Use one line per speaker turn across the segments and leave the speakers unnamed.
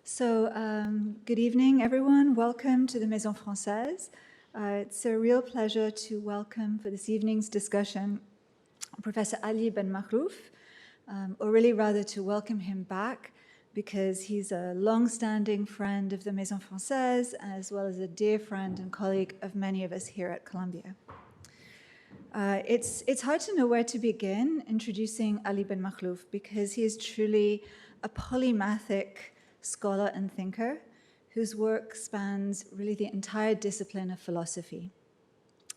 Good evening, everyone. Welcome to the Maison Française. It's a real pleasure to welcome for this evening's discussion Professor Ali Benmakhlouf, or really rather to welcome him back because he's a long-standing friend of the Maison Française as well as a dear friend and colleague of many of us here at Columbia. It's hard to know where to begin introducing Ali Benmakhlouf because he is truly a polymathic scholar and thinker whose work spans really the entire discipline of philosophy.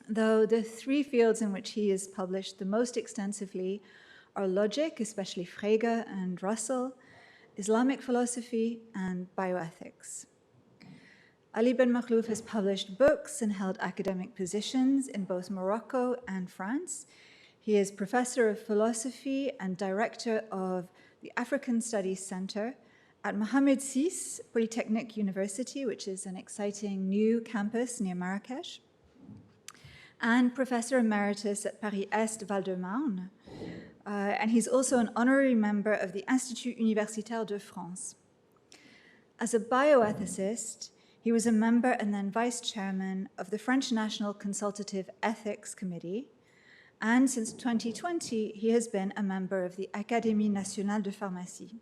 Though the three fields in which he is published the most extensively are logic, especially Frege and Russell, Islamic philosophy, and bioethics. Ali Benmakhlouf has published books and held academic positions in both Morocco and France. He is professor of philosophy and director of the African Studies Center at Mohammed VI Polytechnic University, which is an exciting new campus near Marrakech, and professor emeritus at Paris-Est Val-de-Marne. And he's also an honorary member of the Institut Universitaire de France. As a bioethicist, he was a member and then vice chairman of the French National Consultative Ethics Committee, and since 2020, he has been a member of the Académie nationale de pharmacie.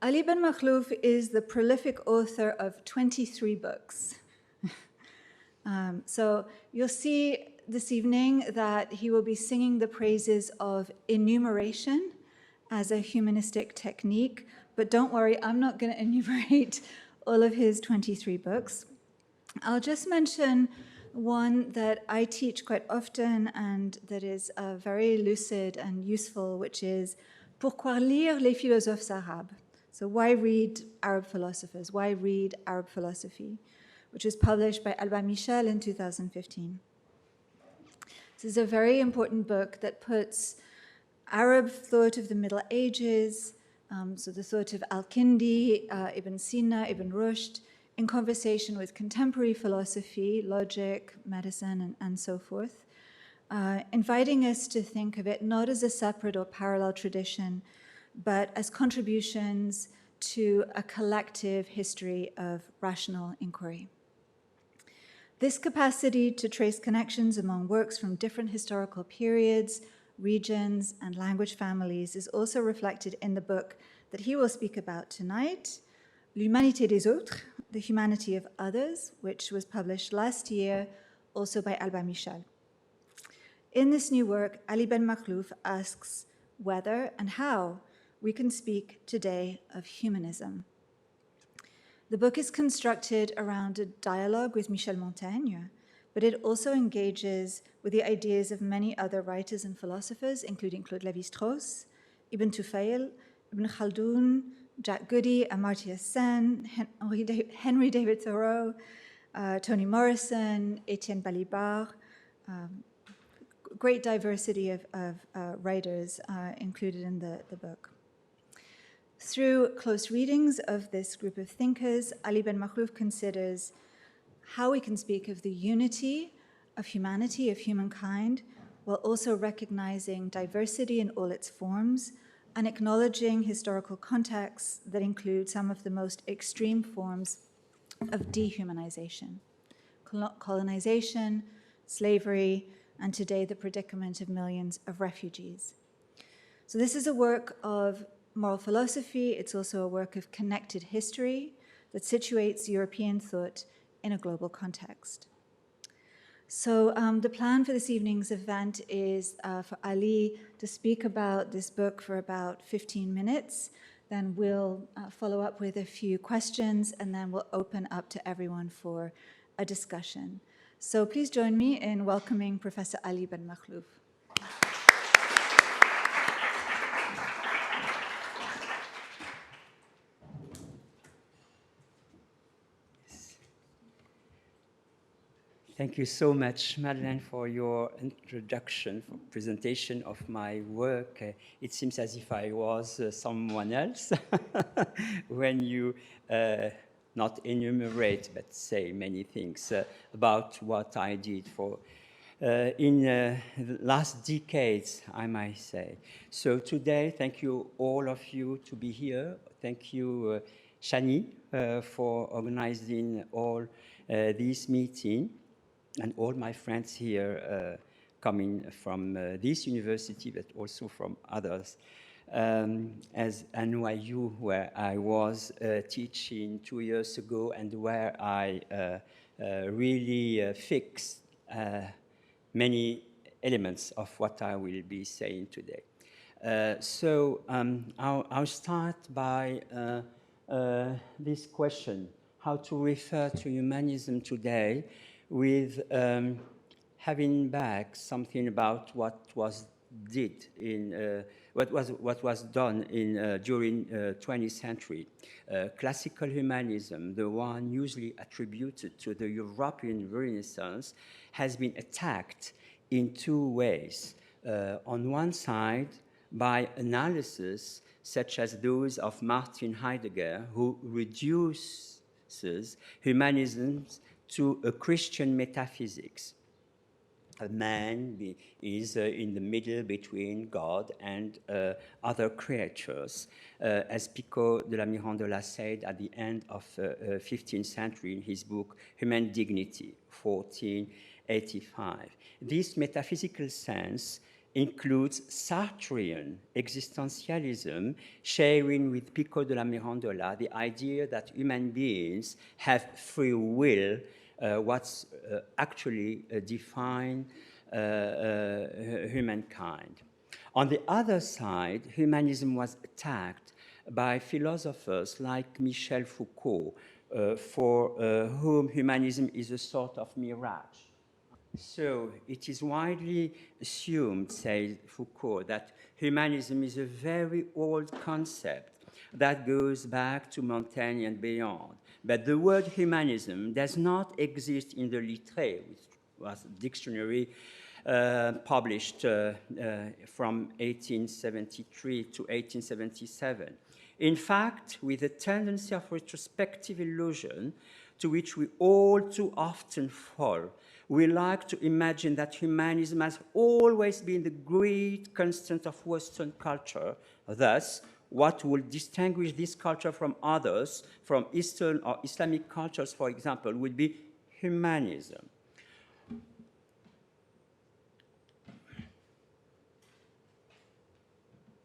Ali Benmakhlouf is the prolific author of 23 books. So you'll see this evening that he will be singing the praises of enumeration as a humanistic technique, but don't worry, I'm not going to enumerate all of his 23 books. I'll just mention one that I teach quite often and that is very lucid and useful, which is Pourquoi lire les philosophes arabes? So why read Arab philosophers? Why read Arab philosophy? Which was published by Albin Michel in 2015. This is a very important book that puts Arab thought of the Middle Ages, so the thought of Al-Kindi, Ibn Sina, Ibn Rushd, in conversation with contemporary philosophy, logic, medicine, and so forth, inviting us to think of it not as a separate or parallel tradition, but as contributions to a collective history of rational inquiry. This capacity to trace connections among works from different historical periods, regions, and language families is also reflected in the book that he will speak about tonight, L'Humanité des Autres, The Humanity of Others, which was published last year, also by Albin Michel. In this new work, Ali Benmakhlouf asks whether and how we can speak today of humanism. The book is constructed around a dialogue with Michel Montaigne, but it also engages with the ideas of many other writers and philosophers, including Claude Lévi-Strauss, Ibn Tufayl, Ibn Khaldun, Jack Goody, Amartya Sen, Henry David Thoreau, Toni Morrison, Etienne Balibar, great diversity of writers included in the book. Through close readings of this group of thinkers, Ali Benmakhlouf considers how we can speak of the unity of humanity, of humankind, while also recognizing diversity in all its forms and acknowledging historical contexts that include some of the most extreme forms of dehumanization, colonization, slavery, and today the predicament of millions of refugees. So this is a work of moral philosophy. It's also a work of connected history that situates European thought in a global context. So the plan for this evening's event is for Ali to speak about this book for about 15 minutes. Then we'll follow up with a few questions, and then we'll open up to everyone for a discussion. So please join me in welcoming Professor Ali Benmakhlouf.
Thank you so much, Madeleine, for your introduction, for presentation of my work. It seems as if I was someone else when you not enumerate, but say many things about what I did for in the last decades, I might say. So today, thank you all of you to be here. Thank you, Shani, for organizing all this meeting, and all my friends here coming from this university, but also from others. As NYU, where I was teaching 2 years ago, and where I really fixed many elements of what I will be saying today. I'll start by this question: how to refer to humanism today, with having back something about what was done in during 20th century. Classical humanism, the one usually attributed to the European Renaissance, has been attacked in two ways. On one side, by analysis such as those of Martin Heidegger, who reduces humanism to a Christian metaphysics. A man is in the middle between God and other creatures, as Pico de la Mirandola said at the end of 15th century in his book Human Dignity, 1485. This metaphysical sense includes Sartrean existentialism, sharing with Pico de la Mirandola the idea that human beings have free will, what's actually define humankind. On the other side, humanism was attacked by philosophers like Michel Foucault, for whom humanism is a sort of mirage. So it is widely assumed, says Foucault, that humanism is a very old concept that goes back to Montaigne and beyond. But the word humanism does not exist in the Littré, which was a dictionary published from 1873 to 1877. In fact, with a tendency of retrospective illusion to which we all too often fall, we like to imagine that humanism has always been the great constant of Western culture. Thus, what would distinguish this culture from others, from Eastern or Islamic cultures, for example, would be humanism.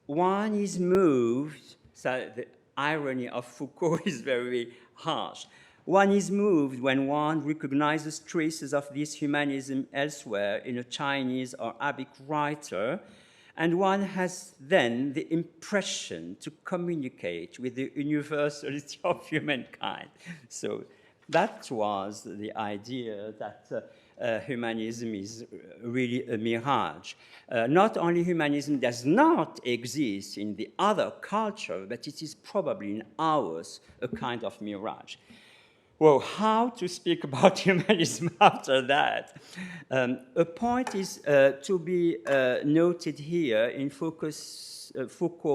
One is moved, so the irony of Foucault is very harsh. One is moved when one recognizes traces of this humanism elsewhere in a Chinese or Arabic writer, and one has then the impression to communicate with the universality of humankind. So that was the idea that humanism is really a mirage. Not only humanism does not exist in the other culture, but it is probably in ours a kind of mirage. Well, how to speak about humanism after that? A point is to be noted here in Foucault's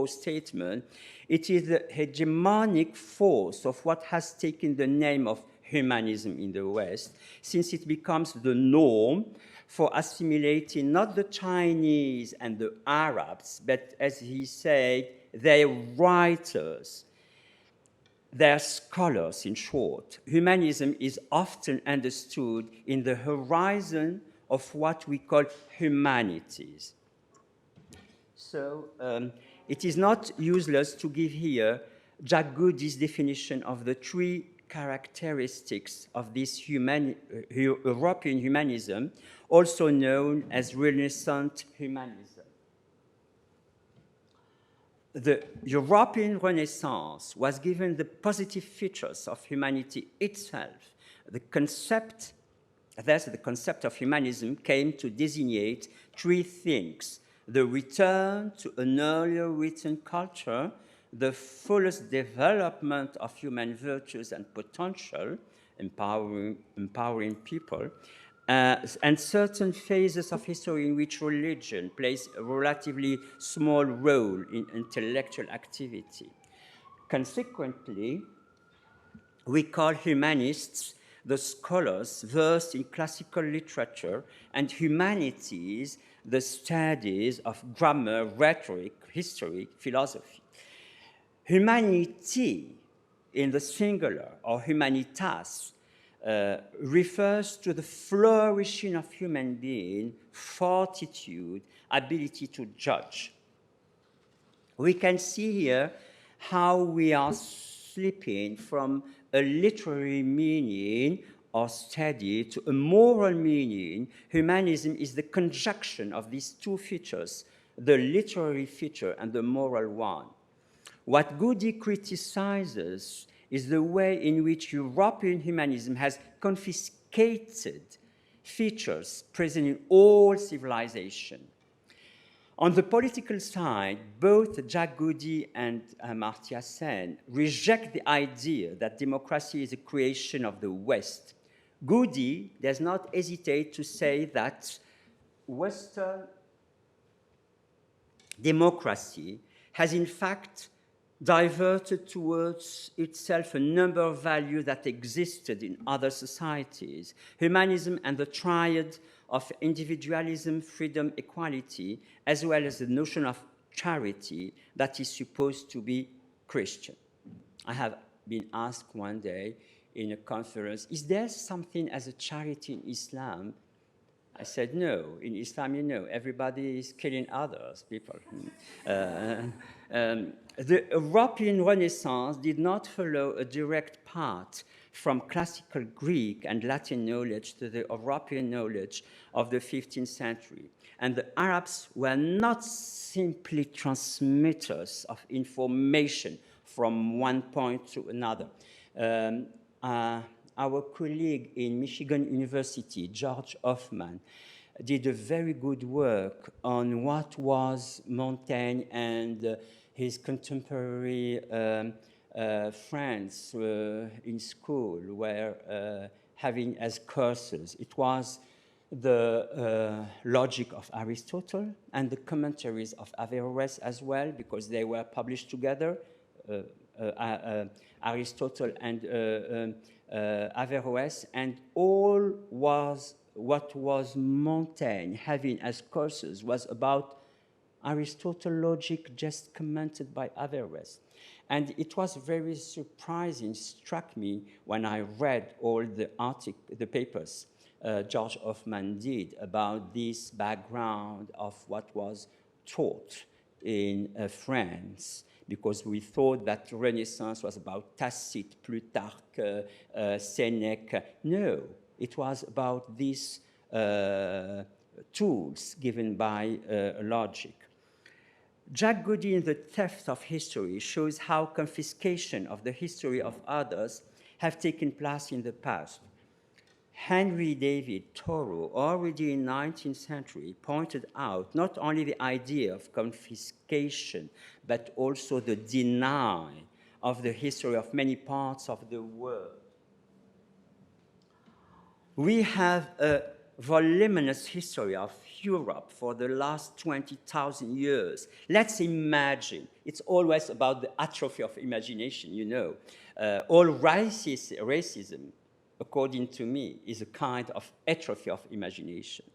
statement. It is the hegemonic force of what has taken the name of humanism in the West, since it becomes the norm for assimilating not the Chinese and the Arabs, but, as he said, their writers, their scholars, in short. Humanism is often understood in the horizon of what we call humanities. So it is not useless to give here Jack Goody's definition of the three characteristics of this European humanism, also known as Renaissance humanism. The European Renaissance was given the positive features of humanity itself. Thus, the concept of humanism came to designate three things: the return to an earlier written culture, the fullest development of human virtues and potential, empowering people, and certain phases of history in which religion plays a relatively small role in intellectual activity. Consequently, we call humanists the scholars versed in classical literature, and humanities, the studies of grammar, rhetoric, history, philosophy. Humanity in the singular, or humanitas, refers to the flourishing of human being, fortitude, ability to judge. We can see here how we are slipping from a literary meaning or study to a moral meaning. Humanism is the conjunction of these two features, the literary feature and the moral one. What Goody criticizes is the way in which European humanism has confiscated features present in all civilization. On the political side, both Jack Goody and Amartya Sen reject the idea that democracy is a creation of the West. Goody does not hesitate to say that Western democracy has in fact diverted towards itself a number of values that existed in other societies. Humanism and the triad of individualism, freedom, equality, as well as the notion of charity that is supposed to be Christian. I have been asked one day in a conference, is there something as a charity in Islam? I said, no. In Islam, you know, everybody is killing others, people. The European Renaissance did not follow a direct path from classical Greek and Latin knowledge to the European knowledge of the 15th century. And the Arabs were not simply transmitters of information from one point to another. Our colleague in Michigan University, George Hoffman, did a very good work on what was Montaigne and his contemporary friends in school were having as courses. It was the logic of Aristotle and the commentaries of Averroes as well, because they were published together, Aristotle and Averroes, and all was what was Montaigne having as courses was about Aristotle logic just commented by Averroes. And it was very surprising, struck me when I read all the papers George Hoffman did about this background of what was taught in France, because we thought that Renaissance was about Tacite, Plutarch, Sénèque. No, it was about these tools given by logic. Jack Goody in The Theft of History shows how confiscation of the history of others have taken place in the past. Henry David Thoreau, already in the 19th century, pointed out not only the idea of confiscation, but also the denial of the history of many parts of the world. We have a voluminous history of Europe for the last 20,000 years. Let's imagine, it's always about the atrophy of imagination, you know. All racism, according to me, is a kind of atrophy of imagination,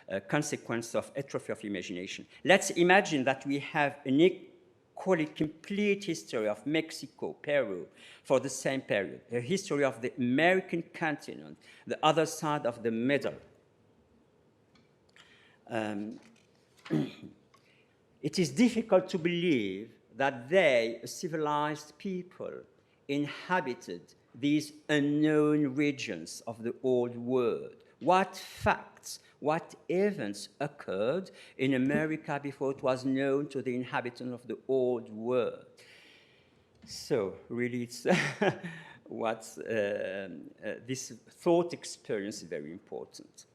a consequence of atrophy of imagination. Let's imagine that we have an equally complete history of Mexico, Peru, for the same period, a history of the American continent, the other side of the middle. It is difficult to believe that they, civilized people, inhabited these unknown regions of the old world. What facts, what events occurred in America before it was known to the inhabitants of the old world? So really, it's this thought experience is very important.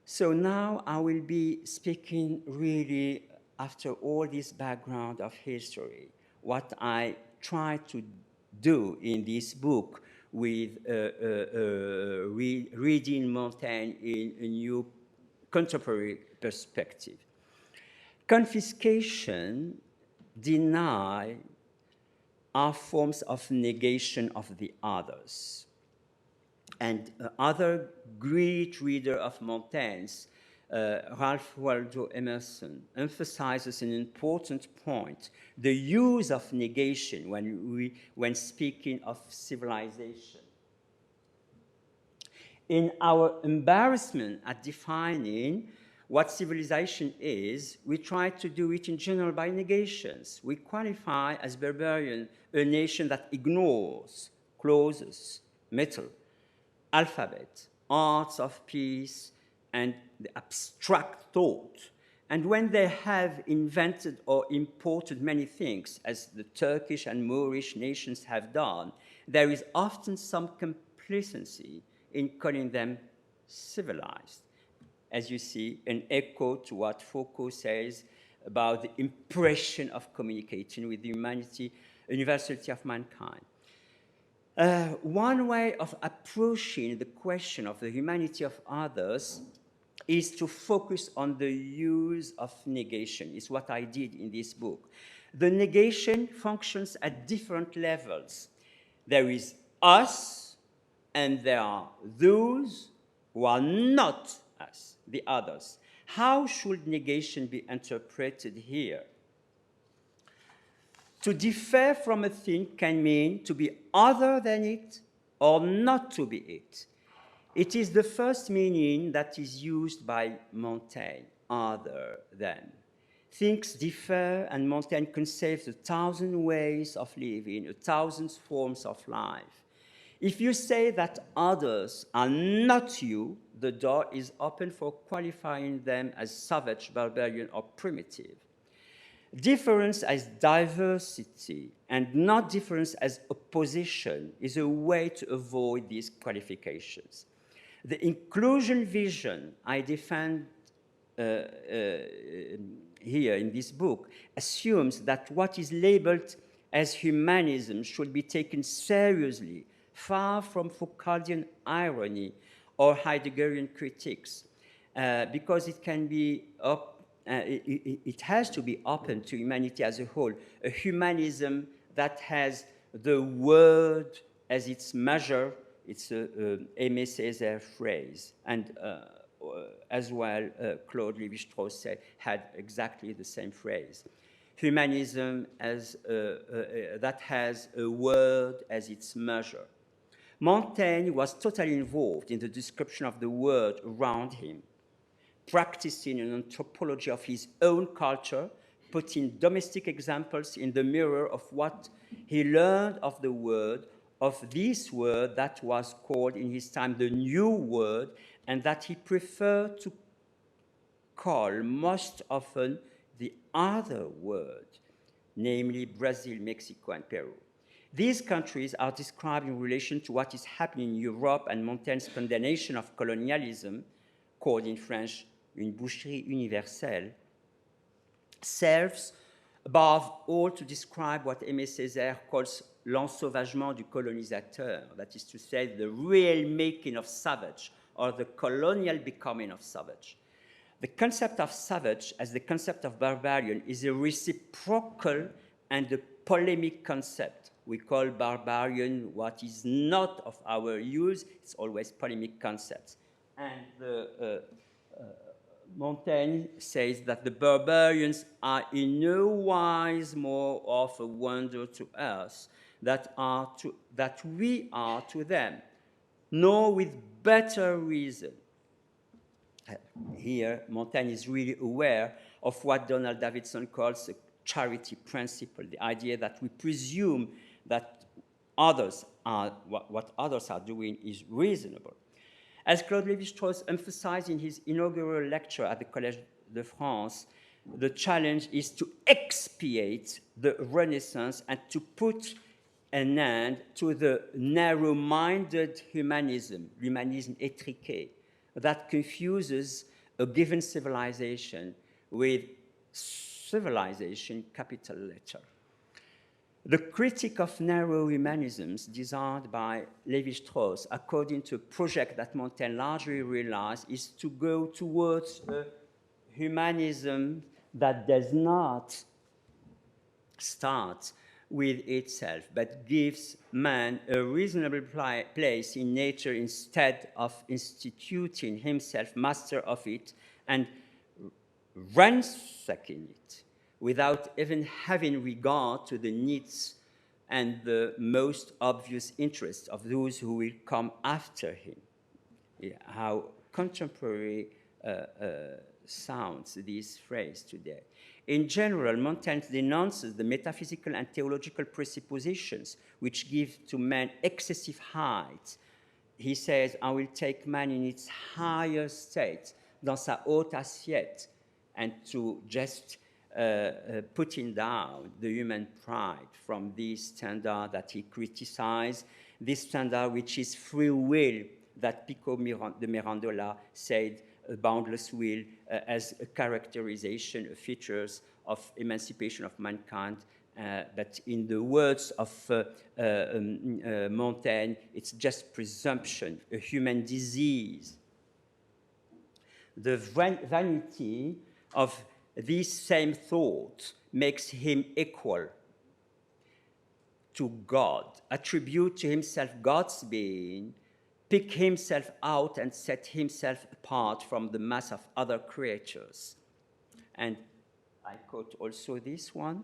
So now I will be speaking really, after all this background of history, what I try to do in this book with reading Montaigne in a new contemporary perspective. Confiscation, deny, are forms of negation of the others. And other great reader of Montaigne's, Ralph Waldo Emerson, emphasizes an important point: the use of negation when speaking of civilization. In our embarrassment at defining what civilization is, we try to do it in general by negations. We qualify as barbarian a nation that ignores clauses, metal, alphabet, arts of peace, and the abstract thought. And when they have invented or imported many things, as the Turkish and Moorish nations have done, there is often some complacency in calling them civilized. As you see, an echo to what Foucault says about the impression of communicating with the humanity, universality of mankind. One way of approaching the question of the humanity of others is to focus on the use of negation. It's what I did in this book. The negation functions at different levels. There is us, and there are those who are not us, the others. How should negation be interpreted here? To differ from a thing can mean to be other than it or not to be it. It is the first meaning that is used by Montaigne, other than. Things differ, and Montaigne conceives 1,000 ways of living, 1,000 forms of life. If you say that others are not you, the door is open for qualifying them as savage, barbarian, or primitive. Difference as diversity and not difference as opposition is a way to avoid these qualifications. The inclusion vision I defend here in this book assumes that what is labeled as humanism should be taken seriously, far from Foucauldian irony or Heideggerian critiques, because it can be it has to be open to humanity as a whole, a humanism that has the word as its measure. It's a Aimé Césaire phrase, and as well, Claude Lévi-Strauss had exactly the same phrase. Humanism as that has a word as its measure. Montaigne was totally involved in the description of the world around him, practicing an anthropology of his own culture, putting domestic examples in the mirror of what he learned of the word, of this word that was called in his time the new word, and that he preferred to call most often the other word, namely Brazil, Mexico, and Peru. These countries are described in relation to what is happening in Europe, and Montaigne's condemnation of colonialism, called in French une boucherie universelle, serves above all to describe what Aimé Césaire calls l'ensauvagement du colonisateur, that is to say, the real making of savage, or the colonial becoming of savage. The concept of savage, as the concept of barbarian, is a reciprocal and a polemic concept. We call barbarian what is not of our use. It's always polemic concepts. And Montaigne says that the barbarians are in no wise more of a wonder to us that we are to them, nor with better reason. Here, Montaigne is really aware of what Donald Davidson calls a charity principle, the idea that we presume that others are, what others are doing is reasonable. As Claude Lévi-Strauss emphasized in his inaugural lecture at the Collège de France, the challenge is to expiate the Renaissance and to put an end to the narrow-minded humanism étriqué, that confuses a given civilization with civilization, capital letter. The critique of narrow humanisms designed by Lévi-Strauss, according to a project that Montaigne largely realized, is to go towards a humanism that does not start with itself, but gives man a reasonable place in nature instead of instituting himself master of it and ransacking it without even having regard to the needs and the most obvious interests of those who will come after him. Yeah, how contemporary sounds this phrase today. In general, Montaigne denounces the metaphysical and theological presuppositions which give to man excessive height. He says, I will take man in its higher state, dans sa haute assiette, and to just putting down the human pride from this standard that he criticized, this standard which is free will, that Pico de Mirandola said boundless will as a characterization of features of emancipation of mankind. But in the words of Montaigne, it's just presumption, a human disease. The vanity of this same thought makes him equal to God, attribute to himself God's being, pick himself out and set himself apart from the mass of other creatures. And I quote also this one.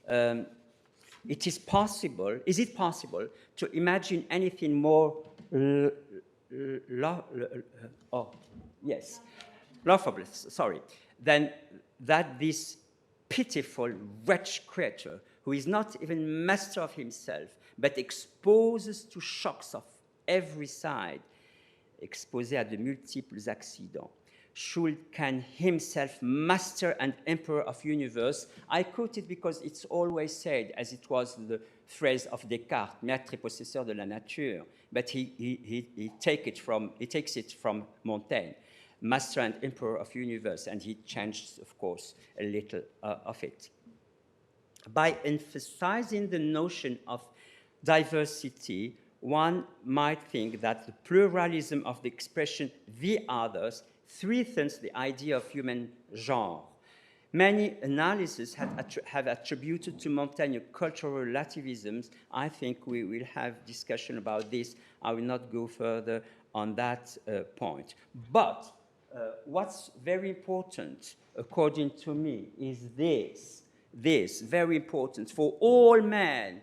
It is possible, is it possible to imagine anything more laughable, sorry, than that this pitiful, wretched creature, who is not even master of himself, but exposes to shocks of every side, exposé à de multiples accidents, can himself master and emperor of universe. I quote it because it's always said, as it was the phrase of Descartes, maître et possesseur de la nature, but he takes it from Montaigne, master and emperor of universe, and he changed, of course, a little of it. By emphasizing the notion of diversity, one might think that the pluralism of the expression the others threatens the idea of human genre. Many analyses have attributed to Montaigne cultural relativisms. I think we will have discussion about this. I will not go further on that point. But what's very important, according to me, is this, very important. For all men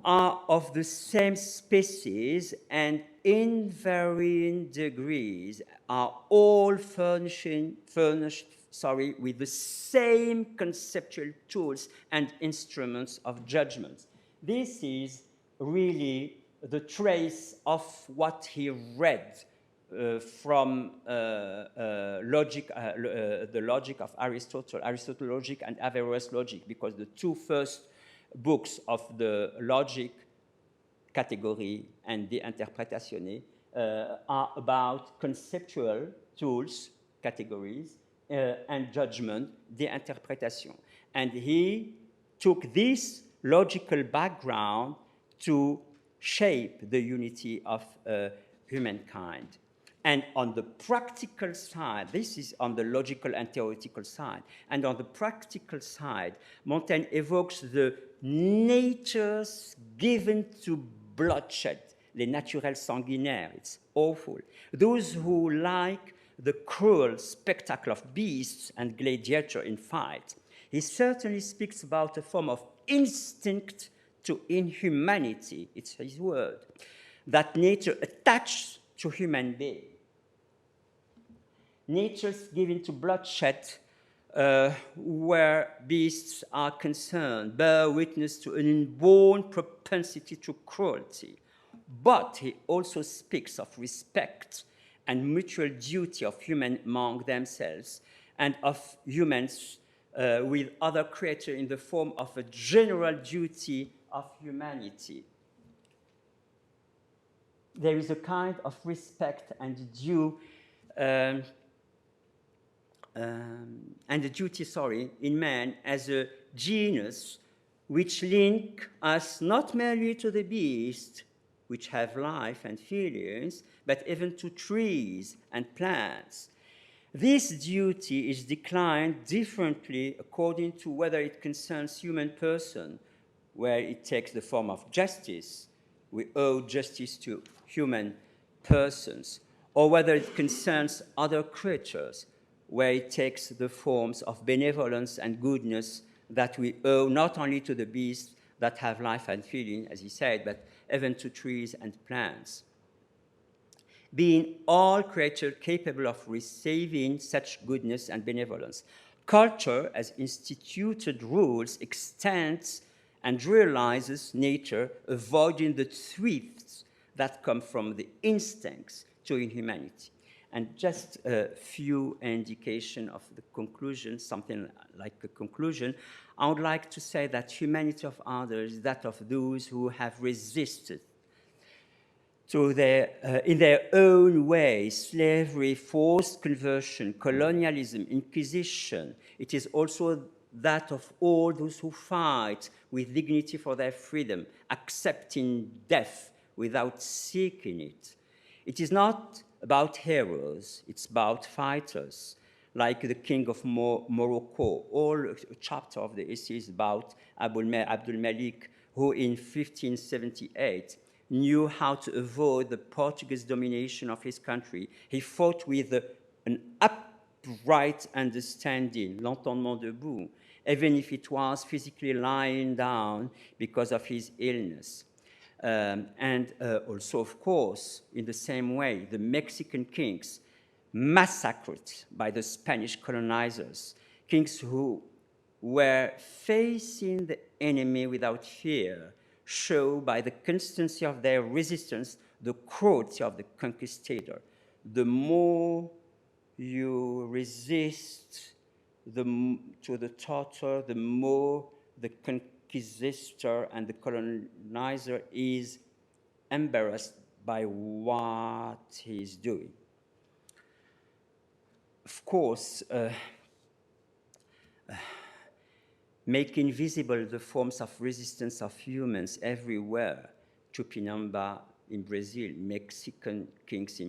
are of the same species and in varying degrees are all furnished with the same conceptual tools and instruments of judgment. This is really the trace of what he read from the logic of Aristotle, Aristotle's logic and Averroes' logic, because the two first books of the logic category and the interpretatione are about conceptual tools, categories, and judgment, the interpretation. And he took this logical background to shape the unity of humankind. And on the practical side, this is on the logical and theoretical side, and on the practical side, Montaigne evokes the natures given to bloodshed, les naturels sanguinaires, it's awful. Those who like the cruel spectacle of beasts and gladiator in fight. He certainly speaks about a form of instinct to inhumanity, it's his word, that nature attached to human being. Natures given to bloodshed where beasts are concerned bear witness to an inborn propensity to cruelty. But he also speaks of respect and mutual duty of humans among themselves and of humans with other creatures in the form of a general duty of humanity. There is a kind of respect and due in man as a genus which link us not merely to the beasts, which have life and feelings, but even to trees and plants. This duty is declined differently according to whether it concerns human person where it takes the form of justice, we owe justice to human persons, or whether it concerns other creatures, where it takes the forms of benevolence and goodness that we owe not only to the beasts that have life and feeling, as he said, but even to trees and plants. Being all creatures capable of receiving such goodness and benevolence. Culture, as instituted rules, extends and realizes nature, avoiding the threats that come from the instincts to inhumanity. And just a few indication of the conclusion, something like a conclusion, I would like to say that humanity of others is that of those who have resisted to in their own way, slavery, forced conversion, colonialism, Inquisition. It is also that of all those who fight with dignity for their freedom, accepting death without seeking it. It is not about heroes, it's about fighters, like the king of Morocco. All a chapter of the essay is about Abdul Malik, who in 1578 knew how to avoid the Portuguese domination of his country. He fought with an upright understanding, l'entendement debout, even if it was physically lying down because of his illness. And also, of course, in the same way, the Mexican kings massacred by the Spanish colonizers, kings who were facing the enemy without fear, show by the constancy of their resistance the cruelty of the conquistador. The more you resist to the torture, the more the conquistador and the colonizer is embarrassed by what he is doing. Of course, making visible the forms of resistance of humans everywhere, Tupinamba in Brazil, Mexican kings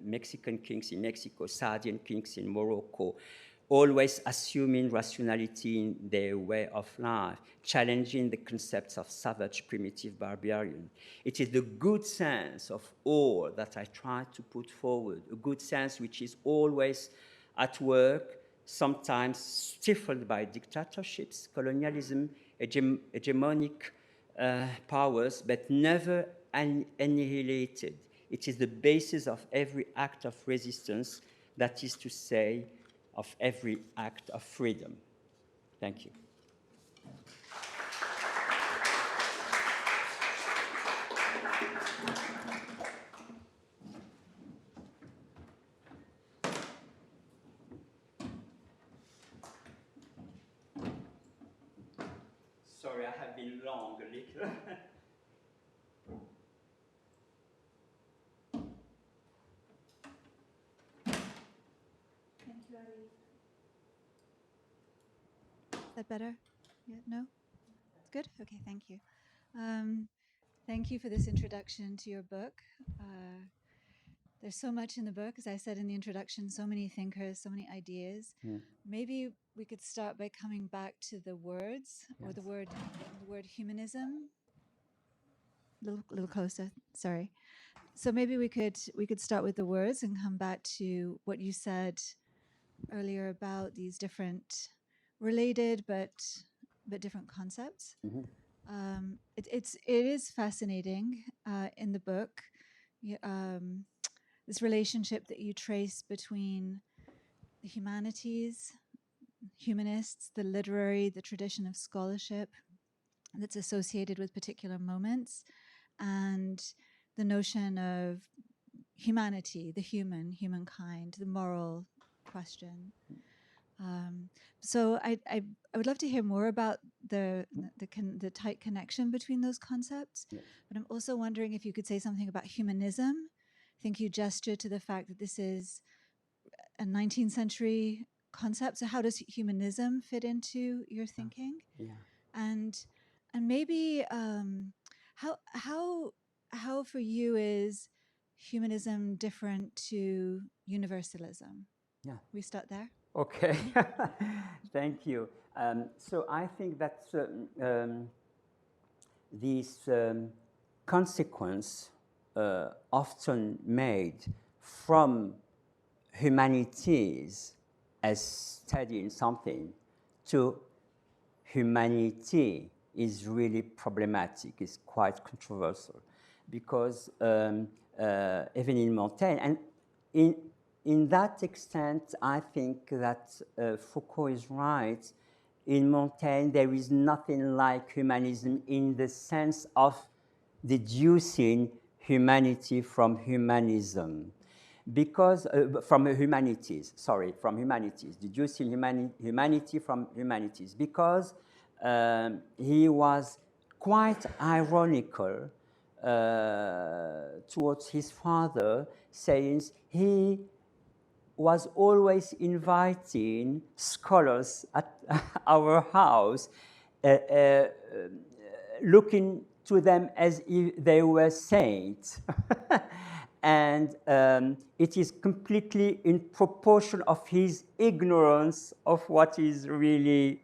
Mexican kings in Mexico, Sardian kings in Morocco, always assuming rationality in their way of life, challenging the concepts of savage, primitive, barbarian. It is the good sense of all that I try to put forward, a good sense which is always at work, sometimes stifled by dictatorships, colonialism, hegemonic powers, but never annihilated. It is the basis of every act of resistance, that is to say, of every act of freedom. Thank you. Sorry, I have been long a little.
Thank you, Ali. Is that better? Yeah, no? It's good? Okay, thank you. Thank you for this introduction to your book. There's so much in the book, as I said in the introduction, so many thinkers, so many ideas. Maybe we could start by coming back to the words, yes, or the word humanism. Little closer, sorry. So maybe we could start with the words and come back to what you said earlier about these different related but different concepts. It is fascinating in the book. This relationship that you trace between the humanities, humanists, the literary, the tradition of scholarship that's associated with particular moments, and the notion of humanity, the humankind, the moral question. So I would love to hear more about the tight connection between those concepts. Yes. But I'm also wondering if you could say something about humanism. I think you gestured to the fact that this is a 19th century concept. So how does humanism fit into your thinking?
Yeah.
And maybe how for you is humanism different to universalism?
Yeah.
We start there.
Okay, thank you. So I think that this consequence often made from humanities as studying something to humanity is really problematic, is quite controversial, because even in Montaigne, and in that extent, I think that Foucault is right. In Montaigne, there is nothing like humanism in the sense of deducing humanity from humanism, because from humanities, sorry, from humanities, deducing humanity from humanities, because he was quite ironical towards his father, saying he was always inviting scholars at our house, looking to them as if they were saints. And it is completely in proportion of his ignorance of what is really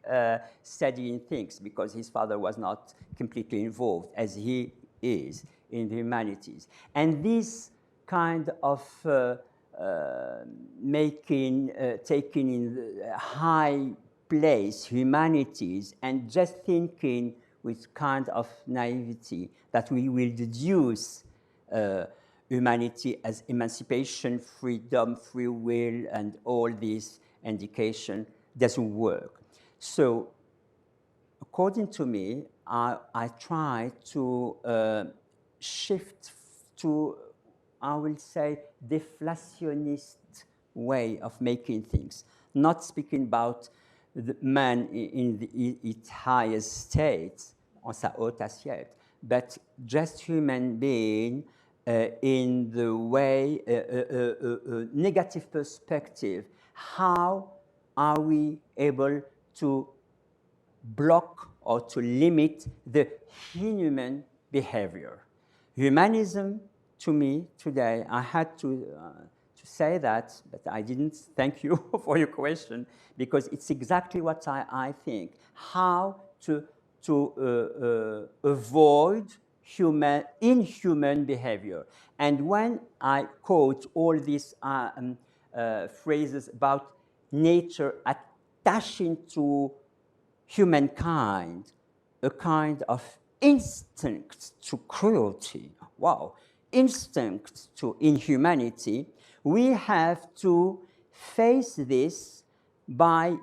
studying things, because his father was not completely involved as he is in the humanities. And this kind of taking in the high place humanities and just thinking with kind of naivety that we will deduce humanity as emancipation, freedom, free will, and all this indication doesn't work. So according to me, I try to shift to, I will say, deflationist way of making things, not speaking about the man in its highest state, en sa haute assiette, but just human being in the way, negative perspective. How are we able to block or to limit the inhuman behavior? Humanism, to me today, I had to say that, but I didn't. Thank you for your question, because it's exactly what I think. How to avoid inhuman behavior. And when I quote all these phrases about nature attaching to humankind a kind of instinct to cruelty, wow, instinct to inhumanity, we have to face this by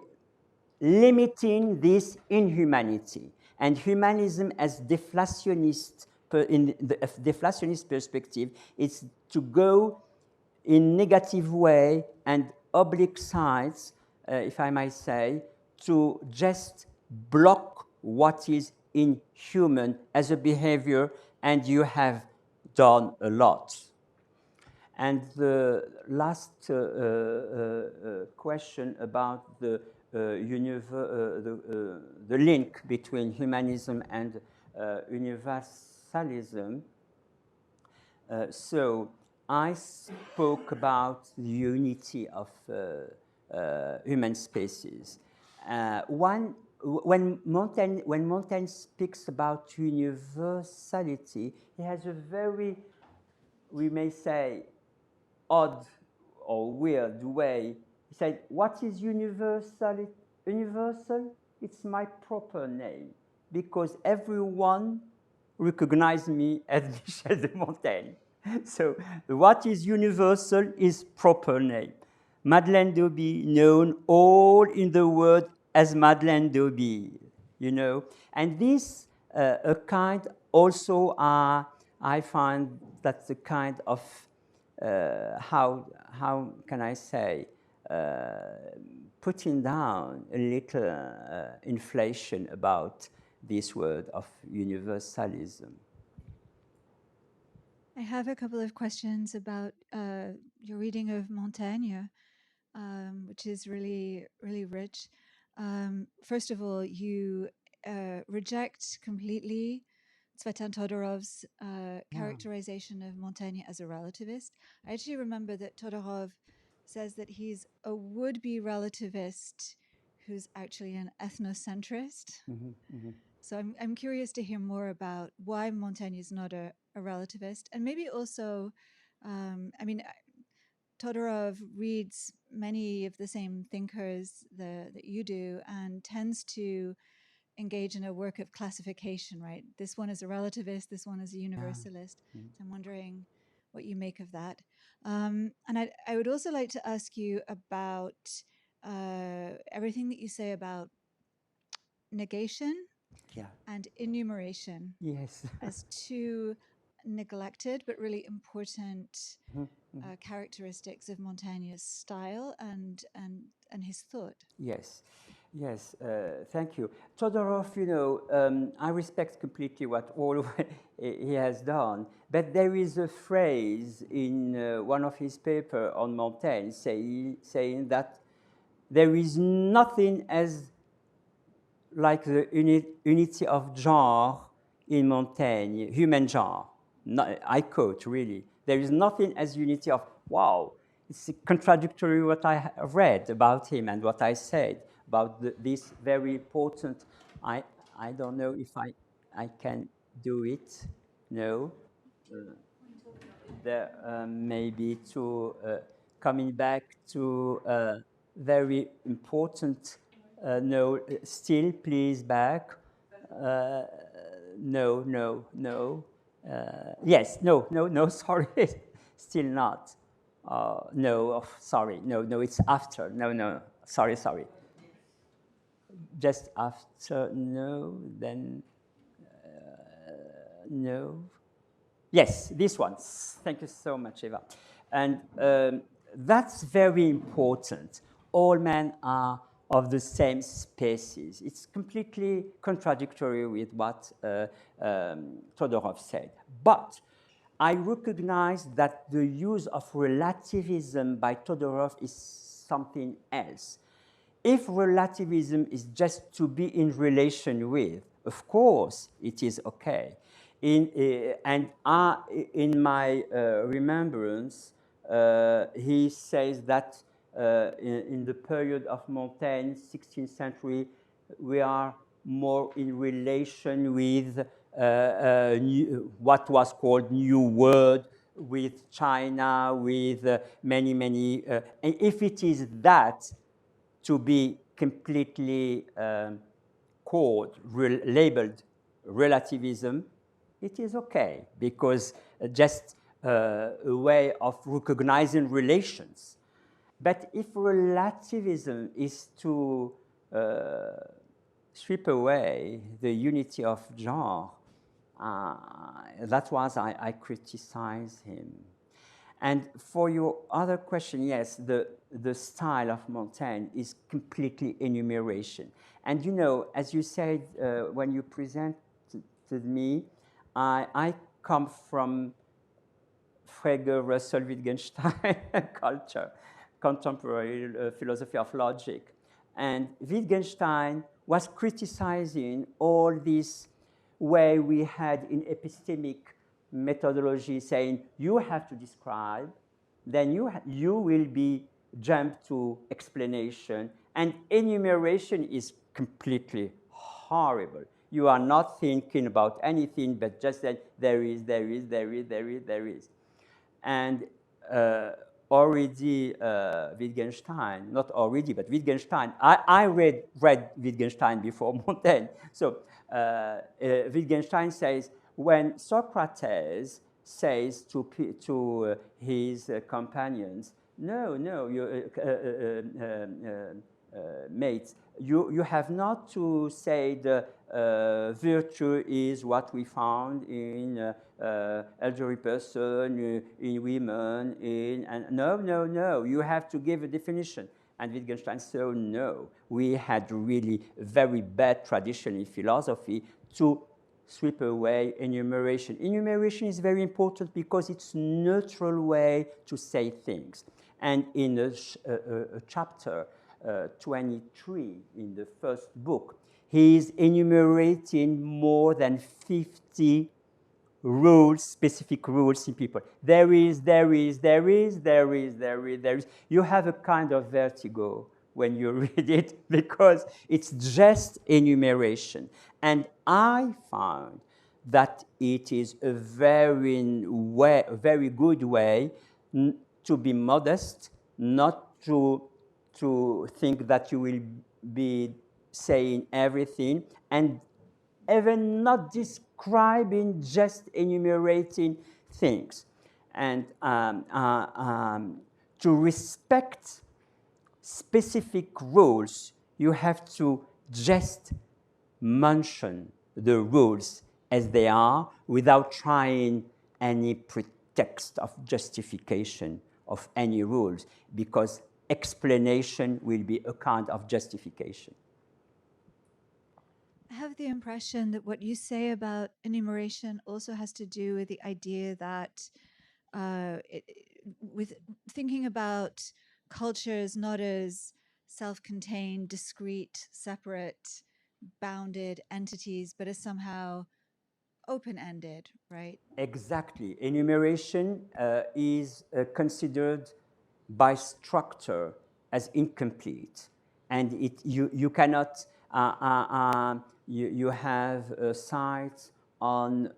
limiting this inhumanity. And humanism as deflationist, in the deflationist perspective, is to go in negative way and oblique sides, if I might say, to just block what is inhuman as a behavior, and you have done a lot. And the last question about the link between humanism and universalism. So I spoke about the unity of human species. When Montaigne speaks about universality, he has a very, we may say, odd or weird way. He said, what is universal? Universal? It's my proper name, because everyone recognizes me as Michel de Montaigne. So what is universal is proper name. Madeleine Dobie, known all in the world as Madeleine Dobie, you know. And this a kind also, I find that's a kind of how can I say, putting down a little inflation about this word of universalism.
I have a couple of questions about your reading of Montaigne, which is really, really rich. First of all, you reject completely Tsvetan Todorov's characterization of Montaigne as a relativist. I actually remember that Todorov says that he's a would-be relativist who's actually an ethnocentrist. So I'm curious to hear more about why Montaigne is not a relativist, and maybe also, I mean, Todorov reads many of the same thinkers that you do and tends to engage in a work of classification, right? This one is a relativist, this one is a universalist. So I'm wondering what you make of that. And I would also like to ask you about everything that you say about negation and enumeration
Yes.
as two neglected but really important characteristics of Montaigne's style and his thought.
Yes, yes, thank you. Todorov, I respect completely what all he has done, but there is a phrase in one of his papers on Montaigne saying that there is nothing as like the unity of genre in Montaigne, human genre. I quote, really. There is nothing as unity of, wow, it's contradictory what I read about him and what I said about this very important, I don't know if I can do it, no. There maybe to coming back to very important no, still please back. No, no, no. Yes, no, no, no, sorry, still not. No, oh, sorry, no, no, it's after. No, no, sorry, sorry. Just after, no, then no. Yes, this one. Thank you so much, Eva. And that's very important. All men are of the same species. It's completely contradictory with what Todorov said. But I recognize that the use of relativism by Todorov is something else. If relativism is just to be in relation with, of course, it is okay. In my remembrance, he says that in the period of Montaigne, 16th century, we are more in relation with what was called New World, with China, with many, many. And if it is that, to be completely called, labeled relativism, it is okay, because just a way of recognizing relations. But if relativism is to strip away the unity of genre, that was I criticize him. And for your other question, yes, the style of Montaigne is completely enumeration. And as you said when you presented me, I come from Frege, Russell, Wittgenstein culture, contemporary philosophy of logic. And Wittgenstein was criticizing all this way we had in epistemic methodology, saying you have to describe, then you will be jumped to explanation, and enumeration is completely horrible. You are not thinking about anything, but just that there is. And already Wittgenstein, not already, but Wittgenstein, I read Wittgenstein before Montaigne. So Wittgenstein says, when Socrates says to his companions, no, mates, you have not to say the virtue is what we found in elderly person, in women, and no. You have to give a definition. And Wittgenstein said, no, we had really very bad tradition in philosophy to sweep away enumeration. Enumeration is very important because it's a neutral way to say things. And in a chapter 23 in the first book, he is enumerating more than 50 rules, specific rules in people. There is. You have a kind of vertigo when you read it because it's just enumeration. And I found that it is a very good way to be modest, not to think that you will be saying everything, and even not describing, just enumerating things. And to respect specific rules, you have to just mention the rules as they are without trying any pretext of justification of any rules, because explanation will be a kind of justification.
I have the impression that what you say about enumeration also has to do with the idea that with thinking about cultures not as self-contained, discrete, separate, bounded entities, but as somehow open-ended, right?
Exactly. Enumeration is considered by structure as incomplete, and you cannot you have sites on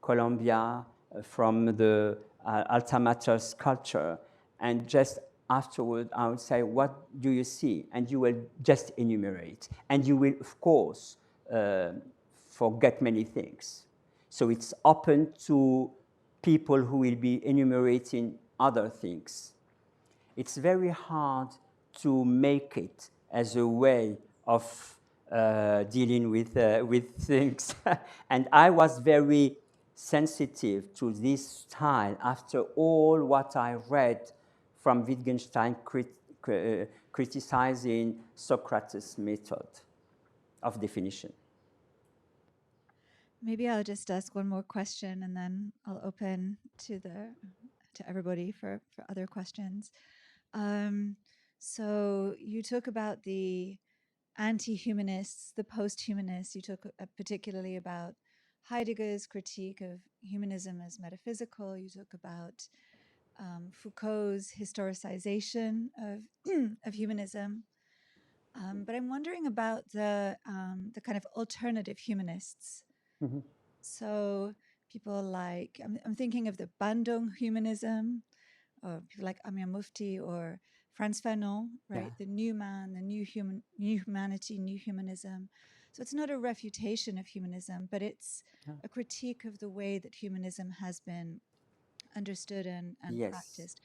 Colombia from the Alta Mater sculpture, and just afterward I would say, what do you see? And you will just enumerate, and you will of course forget many things. So it's open to people who will be enumerating other things. It's very hard to make it as a way of dealing with things. And I was very sensitive to this style after all what I read from Wittgenstein criticizing Socrates' method of definition.
Maybe I'll just ask one more question and then I'll open to everybody for other questions. So you talk about the anti-humanists, the post-humanists. You talk particularly about Heidegger's critique of humanism as metaphysical. You talk about Foucault's historicization of of humanism. But I'm wondering about the kind of alternative humanists.
Mm-hmm.
So people like I'm thinking of the Bandung humanism, or people like Amir Mufti or Frantz Fanon, right?
Yeah.
The new man, the new humanity, new humanism. So it's not a refutation of humanism, but it's a critique of the way that humanism has been understood and
Yes.
practiced.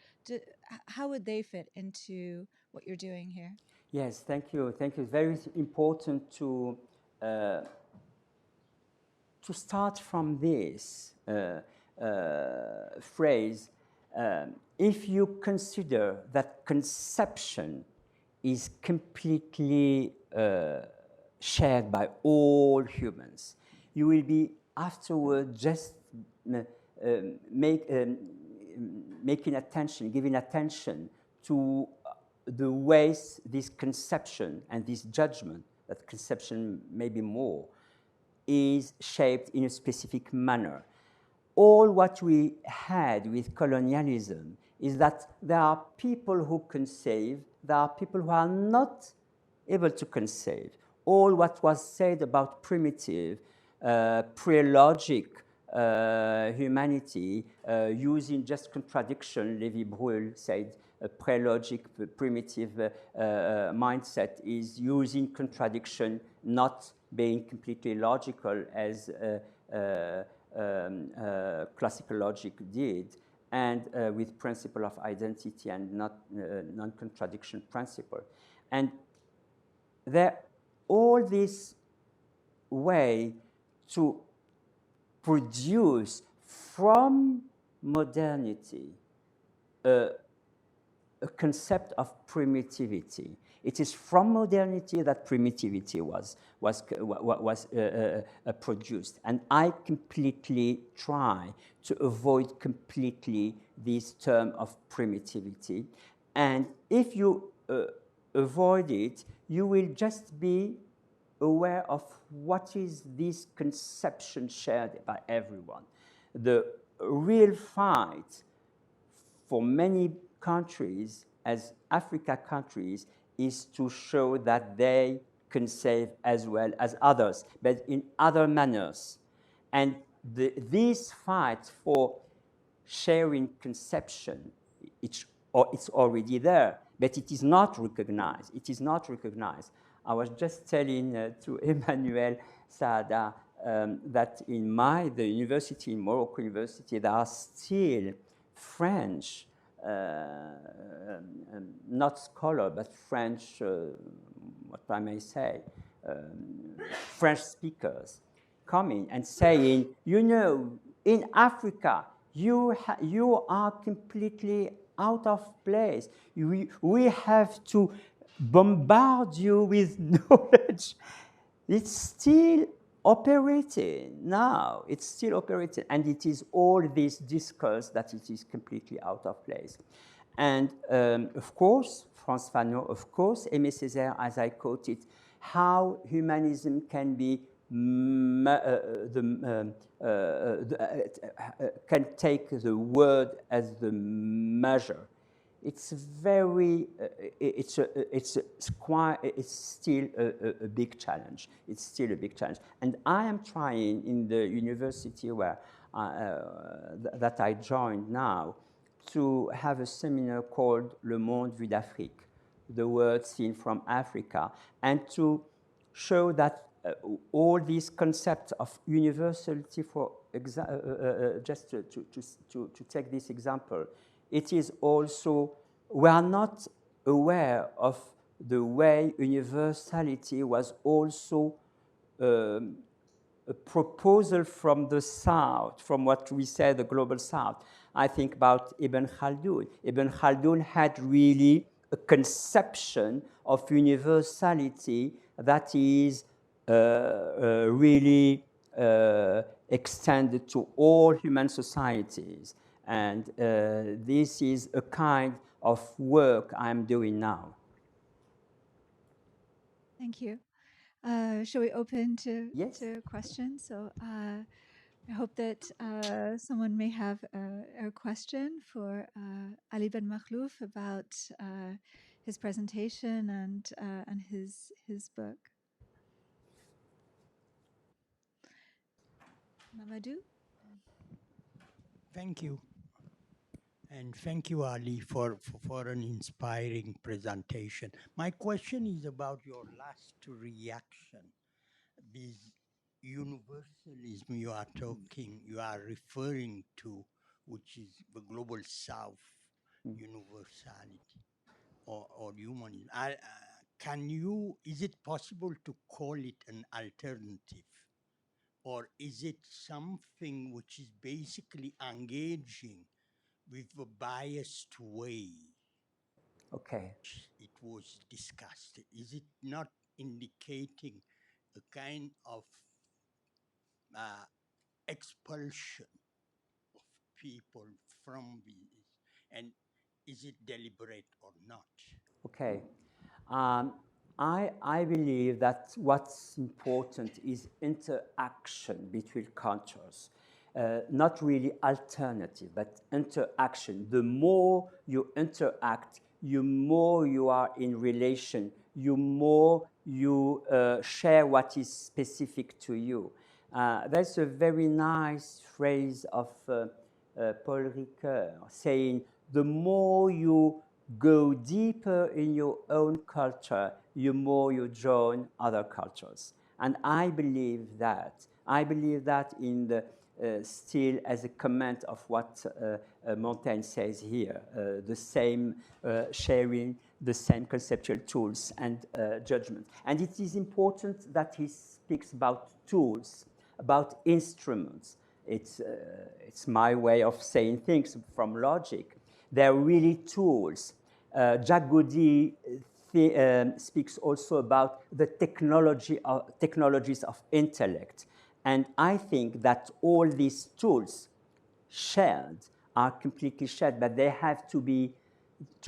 How would they fit into what you're doing here?
Yes, thank you. Thank you. It's very important to start from this phrase. If you consider that conception is completely shared by all humans, you will be afterward just making attention, giving attention to the ways this conception and this judgment, that conception maybe more, is shaped in a specific manner. All what we had with colonialism is that there are people who conceive, there are people who are not able to conceive. All what was said about primitive, pre-logic humanity, using just contradiction, Lévi-Bruhl said, a pre-logic, primitive mindset is using contradiction, not being completely logical as classical logic did, and with principle of identity and not non-contradiction principle. And there, all this way to produce from modernity a concept of primitivity. It is from modernity that primitivity was produced. And I completely try to avoid completely this term of primitivity. And if you avoid it, you will just be aware of what is this conception shared by everyone. The real fight for many countries, as Africa countries, is to show that they can save as well as others, but in other manners. And this fight for sharing conception, it's already there, but it is not recognized. It is not recognized. I was just telling to Emmanuel Saada that in the university, in Morocco University, there are still French, not scholar, but French, what I may say, French speakers coming and saying, you know, in Africa, you are completely out of place. We have to bombard you with knowledge. It's still operating now. It's still operating. And it is all this discourse that it is completely out of place. And of course, Frantz Fanon, of course, Aimé Césaire, as I quoted, how humanism can be can take the word as the measure. It's very, it's still a big challenge. It's still a big challenge. And I am trying in the university where that I joined now to have a seminar called Le Monde vu d'Afrique, the world seen from Africa, and to show that all these concepts of universality, for just to take this example, it is also, we are not aware of the way universality was also a proposal from the South, from what we say the global South. I think about Ibn Khaldun. Ibn Khaldun had really a conception of universality that is really extended to all human societies. And this is a kind of work I'm doing now.
Thank you. Shall we open to
Yes.
questions? So I hope that someone may have a question for Ali Benmakhlouf about his presentation and his book. Mamadou?
Thank you. And thank you, Ali, for an inspiring presentation. My question is about your last reaction. This universalism you are referring to, which is the global South universality or humanism. Is it possible to call it an alternative? Or is it something which is basically engaging with a biased way?
Okay.
It was discussed. Is it not indicating a kind of expulsion of people from these? And is it deliberate or not?
Okay. I believe that what's important is interaction between cultures. Not really alternative, but interaction. The more you interact, the more you are in relation, the more you share what is specific to you. That's a very nice phrase of Paul Ricoeur saying, the more you go deeper in your own culture, the more you join other cultures. And I believe that. I believe that in the still as a comment of what Montaigne says here, the same sharing, the same conceptual tools and judgment. And it is important that he speaks about tools, about instruments. It's my way of saying things from logic. They're really tools. Jacques Gaudy speaks also about the technologies of intellect. And I think that all these tools shared are completely shared, but they have to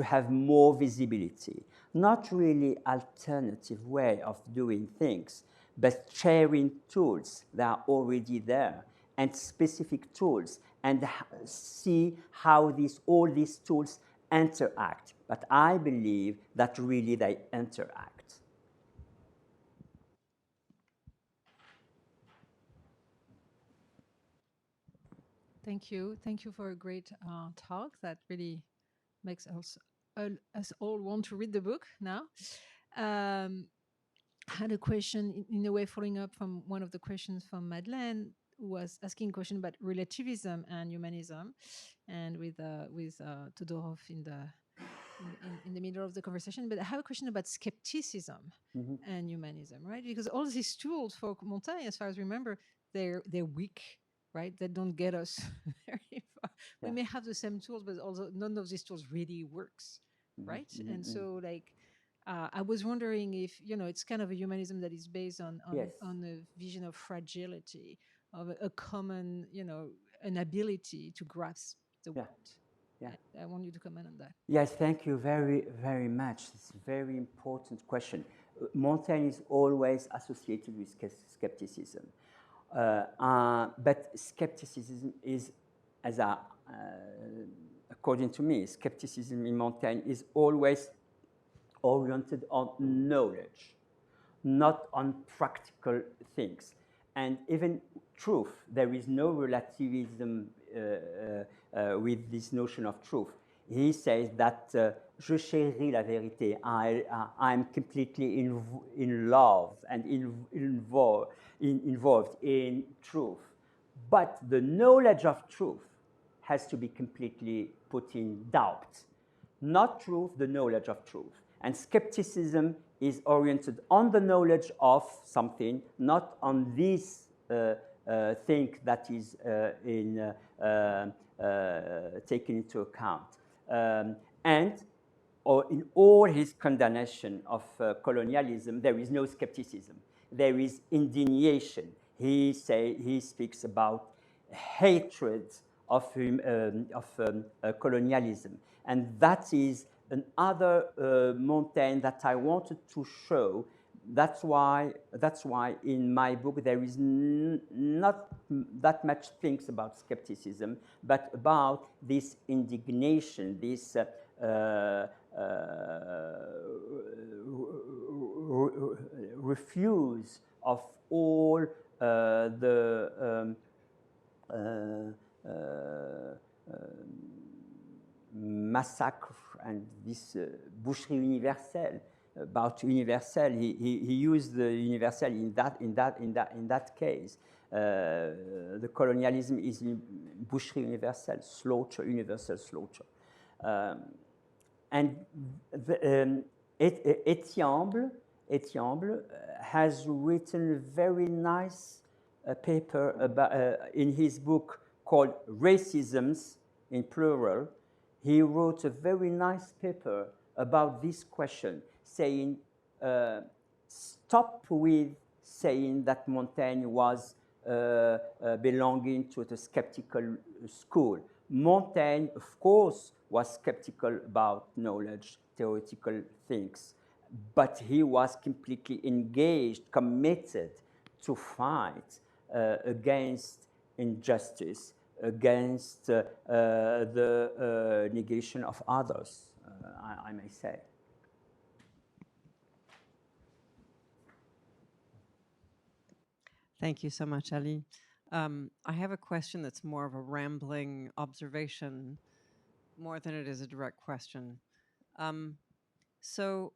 have more visibility. Not really alternative way of doing things, but sharing tools that are already there and specific tools, and see how all these tools interact. But I believe that really they interact.
Thank you. Thank you for a great talk that really makes us all want to read the book now. I had a question in a way following up from one of the questions from Madeleine, who was asking a question about relativism and humanism, and with Todorov in the middle of the conversation. But I have a question about skepticism and humanism, right? Because all these tools for Montaigne, as far as I remember, they're weak, right? They don't get us very far. We may have the same tools, but also none of these tools really works, right? And so, like, I was wondering if, it's kind of a humanism that is based on a vision of fragility, of a common, an ability to grasp the world.
Yeah.
I want you to comment on that.
Yes, thank you very, very much. It's a very important question. Montaigne is always associated with skepticism. But skepticism is, according to me, skepticism in Montaigne is always oriented on knowledge, not on practical things. And even truth, there is no relativism with this notion of truth. He says that je chéris la vérité. I'm completely in love and involved in truth. But the knowledge of truth has to be completely put in doubt. Not truth, the knowledge of truth. And skepticism is oriented on the knowledge of something, not on this thing that is taken into account. And in all his condemnation of colonialism, there is no skepticism. There is indignation. He speaks about hatred of colonialism. And that is another Montaigne that I wanted to show. That's why in my book there is not that much things about skepticism, but about this indignation, this refuse of all the massacre and this boucherie universelle. About universal, he used the universal in that case. The colonialism is boucherie universelle, slaughter, universal slaughter. And Etiamble has written a very nice paper about, in his book called Racisms in Plural. He wrote a very nice paper about this question, saying, stop with saying that Montaigne was belonging to the skeptical school. Montaigne, of course, was skeptical about knowledge, theoretical things, but he was completely engaged, committed to fight against injustice, against the negation of others, I may say.
Thank you so much, Ali. I have a question that's more of a rambling observation, more than it is a direct question. So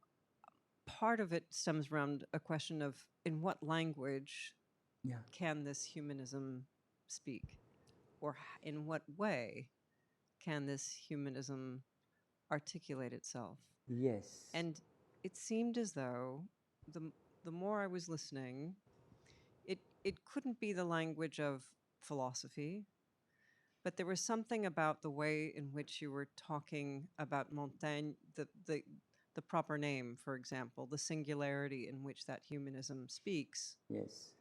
part of it stems around a question of in what language can this humanism speak? Or in what way can this humanism articulate itself?
Yes.
And it seemed as though the more I was listening, it couldn't be the language of philosophy, but there was something about the way in which you were talking about Montaigne, the proper name, for example, the singularity in which that humanism speaks.
Yes.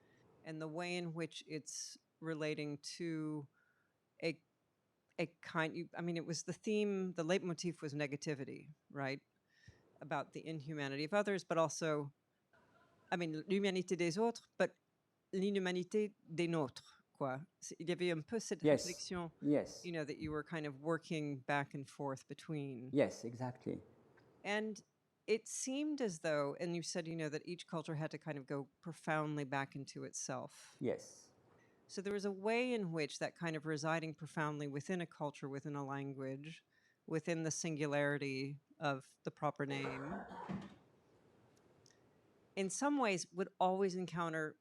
And the way in which it's relating to a kind, I mean, it was the theme, the leitmotif was negativity, right? About the inhumanity of others, but also I mean, l'humanité des autres, but l'inhumanité des nôtres, quoi. Il y avait un peu cette
Yes,
réflexion,
yes,
you know, that you were kind of working back and forth between.
yes, exactly.
And it seemed as though, and you said, you know, that each culture had to kind of go profoundly back into itself.
Yes.
So there was a way in which that kind of residing profoundly within a culture, within a language, within the singularity of the proper name, in some ways would always encounter,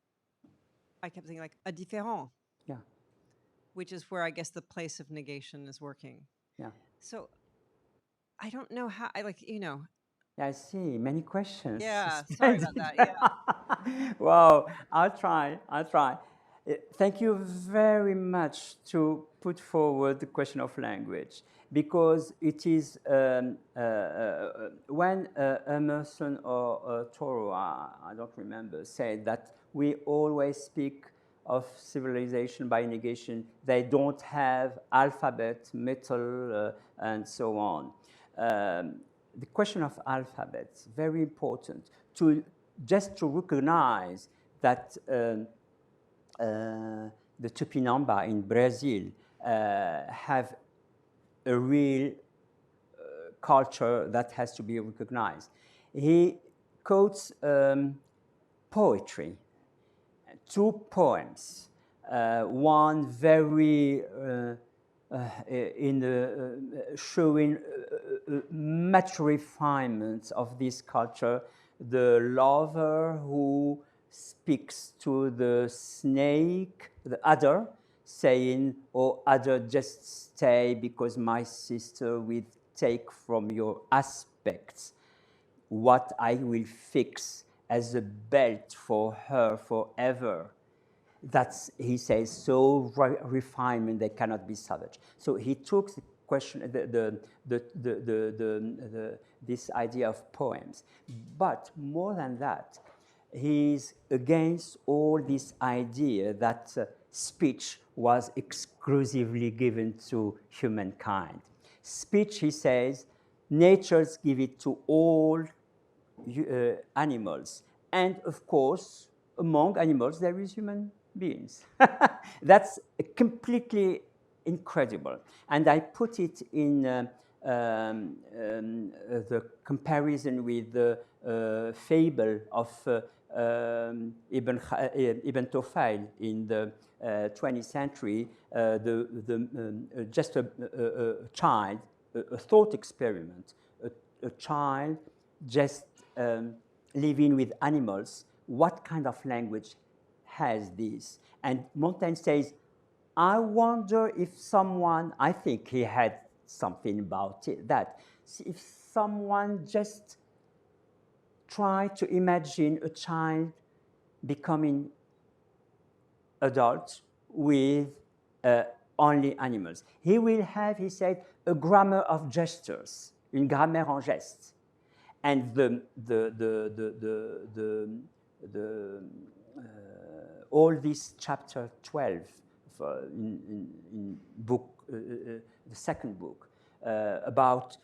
I kept thinking, like a différent,
Yeah,
which is where I guess the place of negation is working.
yeah.
So I don't know how, I like, you know.
Yeah, I see. Many questions.
Yeah, sorry about that. Yeah.
Wow, I'll try. Thank you very much to put forward the question of language, because it is when Emerson or Thoreau, I don't remember, said that we always speak of civilization by negation. They don't have alphabet, metal, and so on. The question of alphabets, very important, just to recognize that the Tupinamba in Brazil have a real culture that has to be recognized. He quotes poetry, two poems, one very showing much refinement of this culture, the lover who speaks to the snake, the adder, saying, "Oh, adder, just stay, because my sister will take from your aspects what I will fix as a belt for her forever." That's, he says, so refinement, they cannot be savage. So he took the question, this idea of poems. But more than that, he's against all this idea that speech was exclusively given to humankind. Speech, he says, natures give it to all animals. And of course, among animals, there is human beings. That's completely incredible. And I put it in the comparison with the fable of Ibn Tufayl in the 20th century, just a child, a thought experiment, a child just living with animals. What kind of language has this? And Montaigne says, I wonder if someone, I think he had something about it, that if someone just tried to imagine a child becoming adult with only animals. He will have, he said, a grammar of gestures, une grammaire en gestes. And all this chapter 12 in book, the second book, about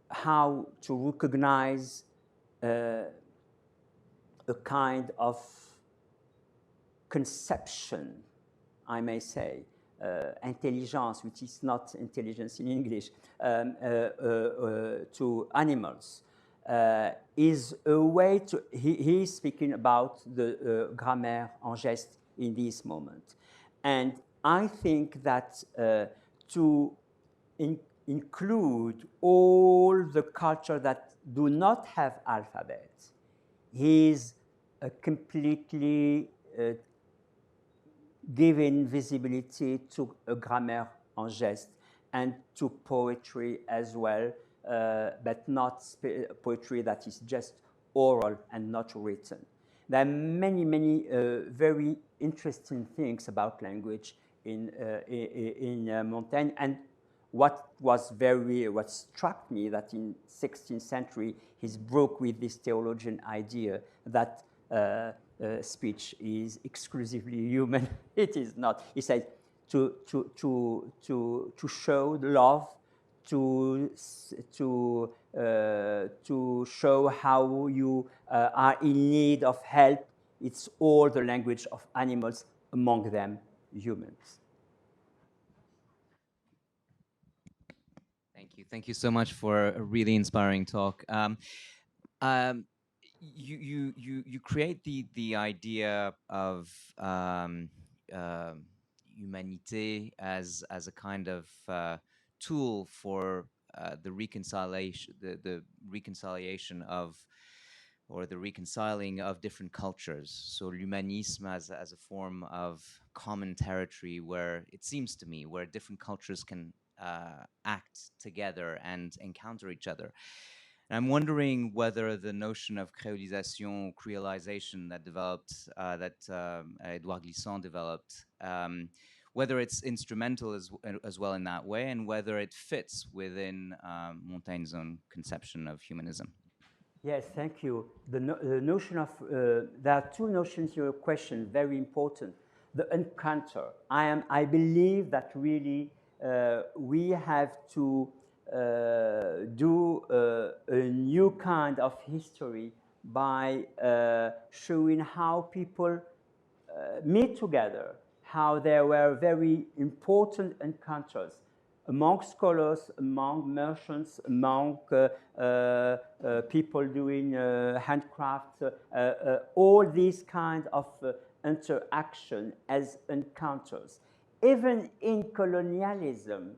how to recognize a kind of conception, I may say, intelligence, which is not intelligence in English, to animals. Is a way to, he is speaking about the grammaire en geste in this moment. And I think that to include all the culture that do not have alphabet is a completely giving visibility to a grammaire en geste and to poetry as well, but not poetry that is just oral and not written. There are many, many very interesting things about language in Montaigne. And what struck me that in 16th century, he's broke with this theologian idea that speech is exclusively human. It is not. He said to show love, to show how you are in need of help, it's all the language of animals, among them humans.
Thank you. Thank you so much for a really inspiring talk. You create the idea of humanité as a kind of tool for the reconciliation of, or the reconciling of different cultures. So l'humanisme as a form of common territory where, it seems to me, where different cultures can act together and encounter each other. And I'm wondering whether the notion of creolization that developed, Edouard Glissant developed, whether it's instrumental as well in that way, and whether it fits within Montaigne's own conception of humanism.
Yes, thank you. The notion of, there are two notions in your question, very important. The encounter. I believe that really we have to do a new kind of history by showing how people meet together, how there were very important encounters among scholars, among merchants, among people doing handcraft, all these kind of interaction as encounters. Even in colonialism,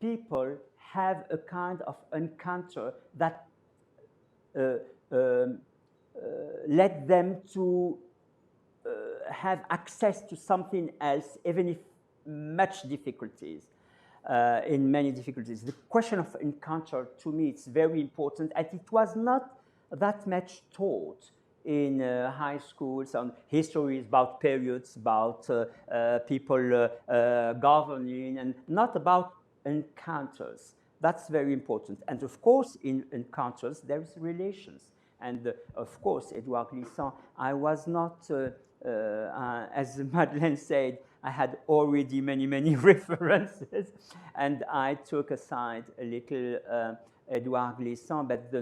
people have a kind of encounter that led them to have access to something else, even if much difficulties, in many difficulties. The question of encounter, to me, it's very important, and it was not that much taught in high schools. On history is about periods, about people governing, and not about encounters. That's very important. And of course, in encounters, there's relations. And of course, Edouard Glissant, I was not, as Madeleine said, I had already many references, and I took aside a little Edouard Glissant, but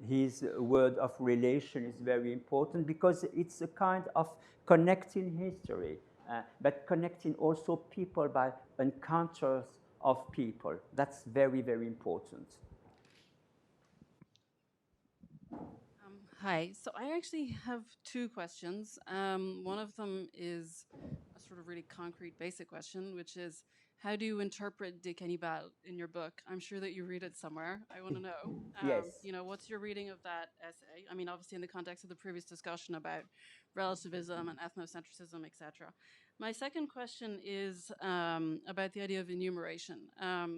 his word of relation is very important because it's a kind of connecting history, but connecting also people by encounters of people. That's very important.
Hi, so I actually have two questions. One of them is a sort of really concrete, basic question, which is, how do you interpret De Cannibal in your book? I'm sure that you read it somewhere. I want to know.
Yes.
You know, what's your reading of that essay? I mean, obviously in the context of the previous discussion about relativism and ethnocentrism, etc. My second question is about the idea of enumeration.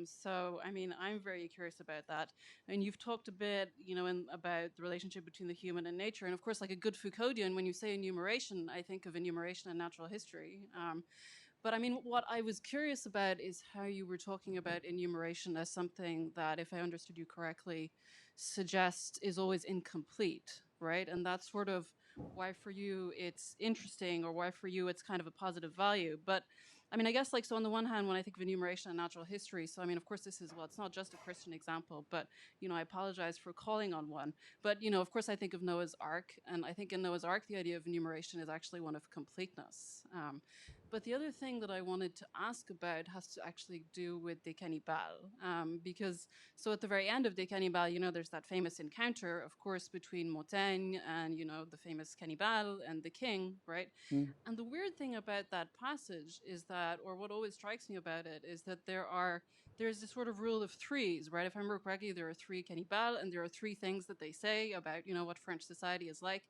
So, I mean, I'm very curious about that. And you've talked a bit, you know, about the relationship between the human and nature. And of course, like a good Foucauldian, when you say enumeration, I think of enumeration and natural history. But I mean, what I was curious about is how you were talking about enumeration as something that, if I understood you correctly, suggests is always incomplete, right? And that's sort of why for you it's interesting, or why for you it's kind of a positive value. But I mean, I guess, like, so on the one hand, when I think of enumeration and natural history, so I mean, of course, this is, well, it's not just a Christian example, but, you know, I apologize for calling on one. But, you know, of course, I think of Noah's Ark, and I think in Noah's Ark, the idea of enumeration is actually one of completeness. But the other thing that I wanted to ask about has to actually do with De Cannibal, because, so at the very end of De Cannibal, you know, there's that famous encounter, of course, between Montaigne and, you know, the famous Cannibal and the king, right?
Mm.
And the weird thing about that passage is that, or what always strikes me about it, is that there's this sort of rule of threes, right? If I remember correctly, there are three Cannibal, and there are three things that they say about, you know, what French society is like.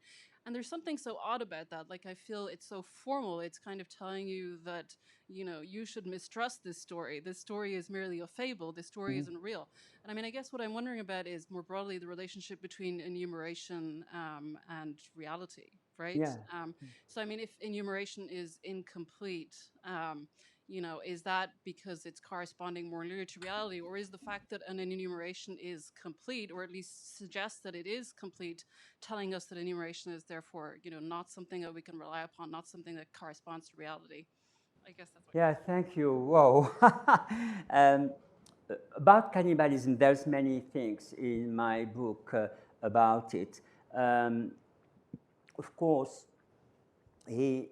And there's something so odd about that. Like, I feel it's so formal. It's kind of telling you that, you know, you should mistrust this story. This story is merely a fable. This story isn't real. And I mean, I guess what I'm wondering about is more broadly the relationship between enumeration and reality, right?
Yeah.
So, I mean, if enumeration is incomplete, you know, is that because it's corresponding more nearly to reality, or is the fact that an enumeration is complete, or at least suggests that it is complete, telling us that enumeration is therefore, you know, not something that we can rely upon, not something that corresponds to reality? I guess that's what.
Yeah, thank you. Whoa. About cannibalism, there's many things in my book about it. of course, he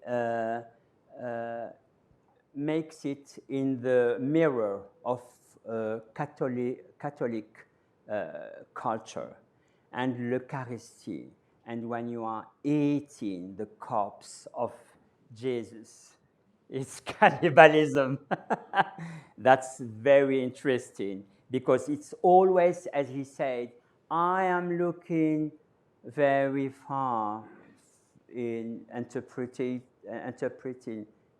makes it in the mirror of Catholic culture and l'Eucharistie. And when you are eating the corpse of Jesus, it's cannibalism. That's very interesting because it's always, as he said, I am looking very far in interpreting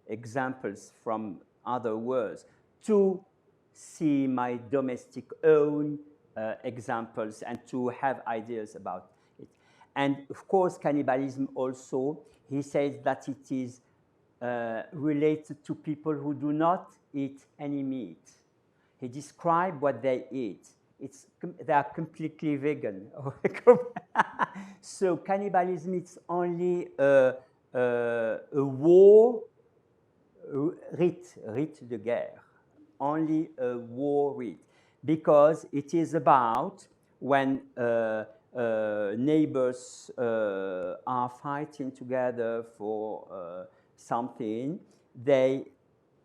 examples from other words to see my domestic own examples and to have ideas about it. And of course, cannibalism also, he says that it is related to people who do not eat any meat. He described what they eat. They are completely vegan. So cannibalism is only a war rite de guerre, only a war rite, because it is about when neighbors are fighting together for something, they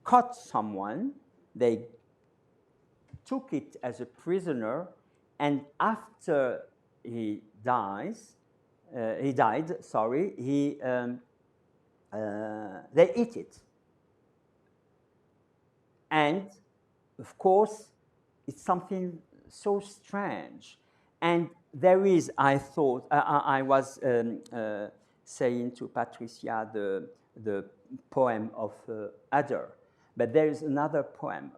caught someone, they took it as a prisoner, and after he died, they eat it. And of course, it's something so strange. And there is, I thought, I was saying to Patricia the poem of Adder, but there is another poem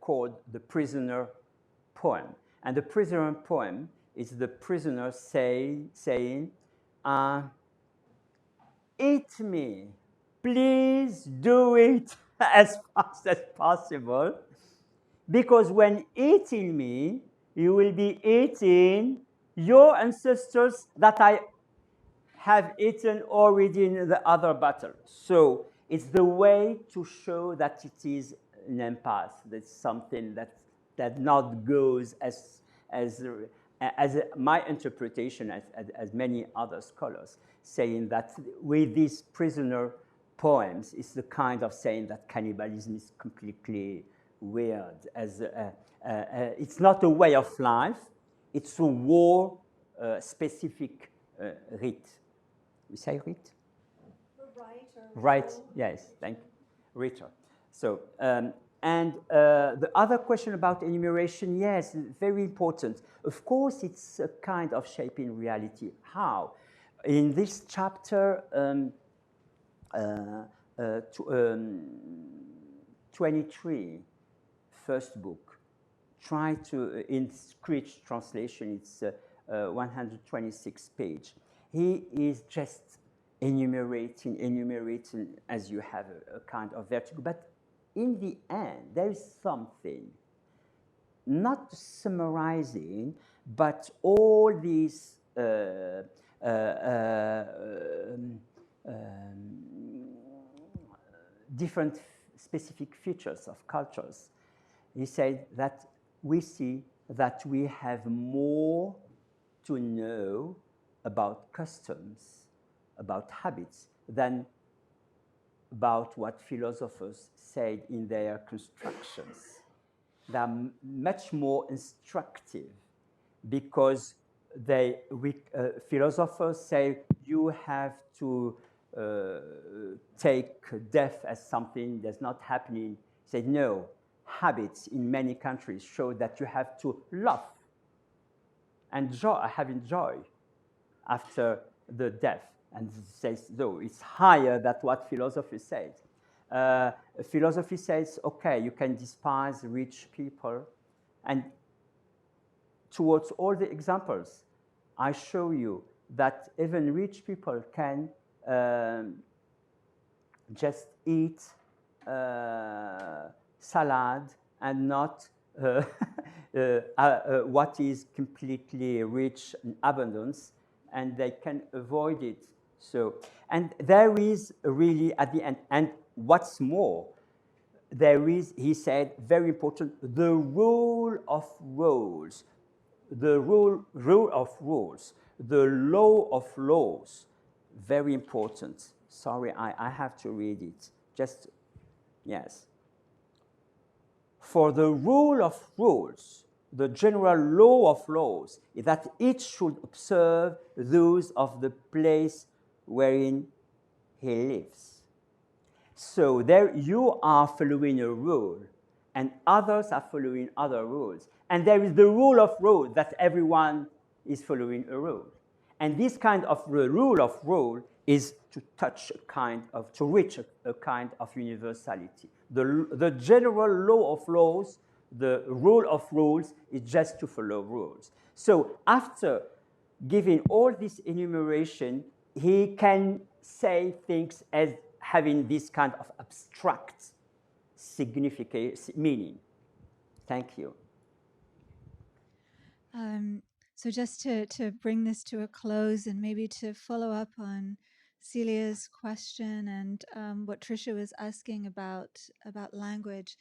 called the Prisoner Poem. And the Prisoner Poem is the prisoner saying, eat me, please do it as fast as possible, because when eating me, you will be eating your ancestors that I have eaten already in the other battle. So it's the way to show that it is an impasse. That's something that not goes as my interpretation, as many other scholars, saying that with these prisoner poems, it's the kind of saying that cannibalism is completely weird. It's not a way of life, it's a war specific rite. We say rite? Right, yes, thank you. Ritual. So, and the other question about enumeration, yes, very important. Of course, it's a kind of shaping reality. How? In this chapter 23, first book, try to, in Screech translation, it's 126 page. He is just enumerating as you have a kind of vertigo. But in the end, there is something, not summarizing, but all these different specific features of cultures. He said that we see that we have more to know about customs, about habits, than about what philosophers said in their constructions. They are much more instructive because philosophers say you have to take death as something that's not happening. Say no, habits in many countries show that you have to laugh and having joy after the death. And says, no, it's higher than what philosophy says. Philosophy says, okay, you can despise rich people. And towards all the examples, I show you that even rich people can just eat salad and not what is completely rich in abundance, and they can avoid it. So, and there is really at the end, and what's more, there is, he said, very important, the rule of roles, the rule of rules, the law of laws. very important. Sorry, I have to read it. Just, yes. For the rule of rules, the general law of laws is that each should observe those of the place wherein he lives. So there you are following a rule, and others are following other rules. And there is the rule of rules that everyone is following a rule. And this kind of rule of rule is to touch a kind of, to reach a kind of universality. The general law of laws, the rule of rules, is just to follow rules. So after giving all this enumeration, he can say things as having this kind of abstract significance, meaning. Thank you.
So just to bring this to a close and maybe to follow up on Celia's question and what Tricia was asking about language.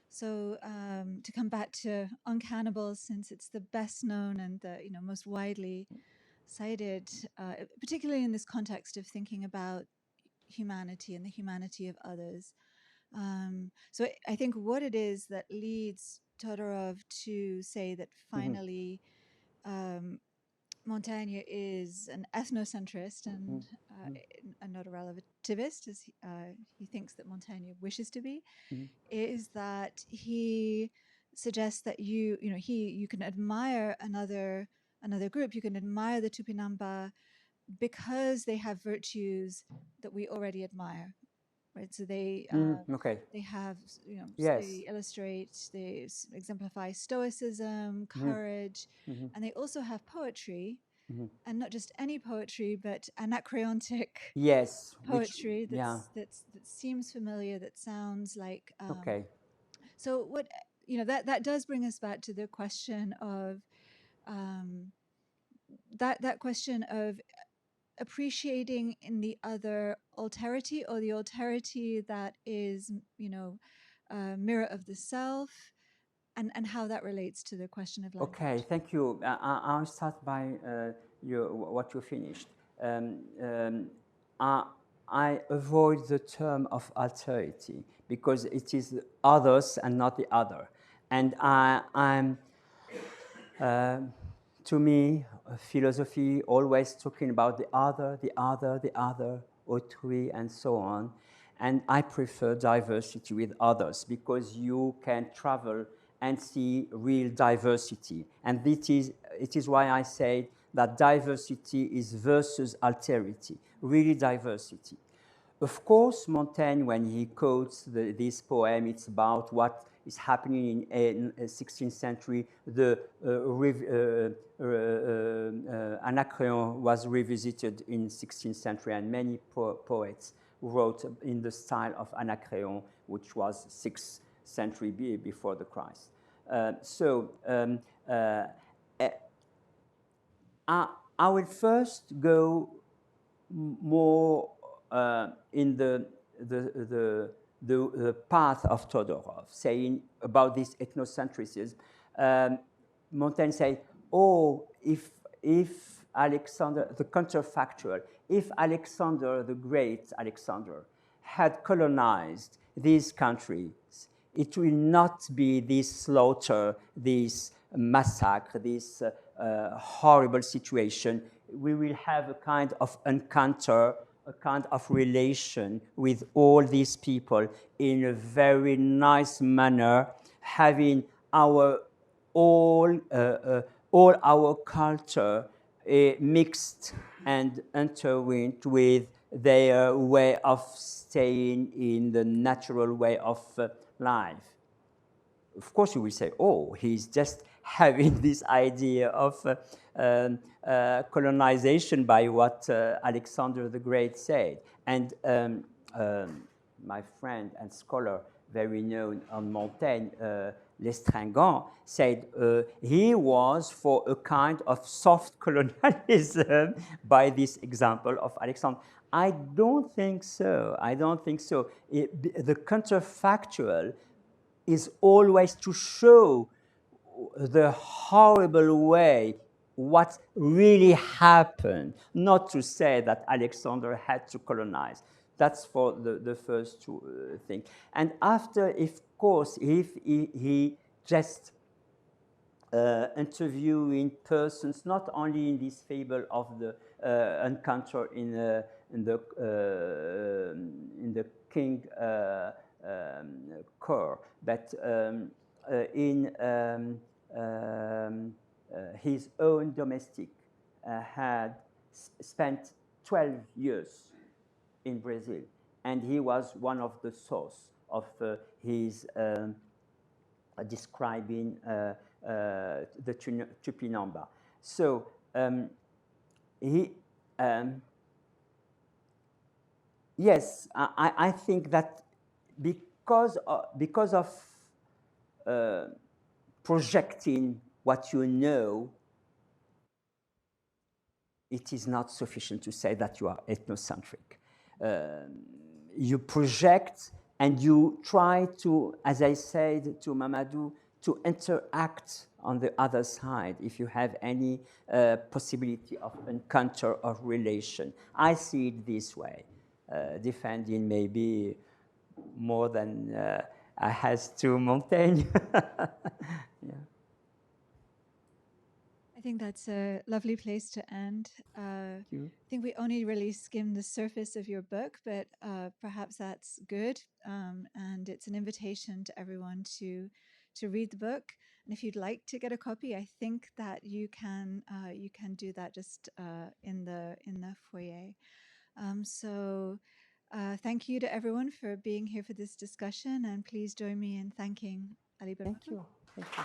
So to come back to On Cannibals, since it's the best known and the most widely cited, particularly in this context of thinking about humanity and the humanity of others. So I think what it is that leads Todorov to say that finally Montaigne is an ethnocentrist and not a relativist, as he thinks that Montaigne wishes to be, is that he suggests that you can admire another group, you can admire the Tupinamba because they have virtues that we already admire. Right, so they
Okay.
they have
Yes.
they illustrate, they exemplify stoicism, courage, and they also have poetry, and not just any poetry, but anacreontic
Yes.
poetry
Yeah.
that seems familiar, that sounds like.
Okay.
So what that does bring us back to the question of that question of appreciating in the other alterity, or the alterity that is mirror of the self, and how that relates to the question of language.
Okay, thank you. I'll start by what you finished. I avoid the term of alterity because it is others and not the other. And I'm to me, philosophy always talking about the other, autrui, and so on. And I prefer diversity with others because you can travel and see real diversity. And it is why I say that diversity is versus alterity, really diversity. Of course, Montaigne, when he quotes this poem, it's about what is happening in 16th century. The Anacreon was revisited in 16th century, and many poets wrote in the style of Anacreon, which was 6th century before the Christ. I will first go more in the path of Todorov, saying about this ethnocentrism. Montaigne said, "Oh, if Alexander, the counterfactual, if Alexander the Great, had colonized these countries, it will not be this slaughter, this massacre, this horrible situation. We will have a kind of encounter, a kind of relation with all these people in a very nice manner, having all our culture mixed and intertwined with their way of staying in the natural way of life." Of course, you will say, "Oh, he's just having this idea of colonization by what Alexander the Great said." And my friend and scholar, very known on Montaigne, Lestringant, said he was for a kind of soft colonialism by this example of Alexander. I don't think so. The counterfactual is always to show the horrible way what really happened, not to say that Alexander had to colonize. That's for the first two thing. And after, of course, if he just interviewing persons, not only in this fable of the encounter in the king core, but in his own domestic had spent 12 years in Brazil, and he was one of the source of his describing the Tupinamba. So yes, I think that because of projecting what you know, it is not sufficient to say that you are ethnocentric. You project and you try to, as I said to Mamadou, to interact on the other side if you have any possibility of encounter or relation. I see it this way, defending maybe more than I has to Montaigne. Yeah.
I think that's a lovely place to end. I think we only really skimmed the surface of your book, but perhaps that's good. And it's an invitation to everyone to read the book. And if you'd like to get a copy, I think that you can do that just in the foyer. So thank you to everyone for being here for this discussion, and please join me in thanking Ali Benmakhlouf.
Thank you. Thank you.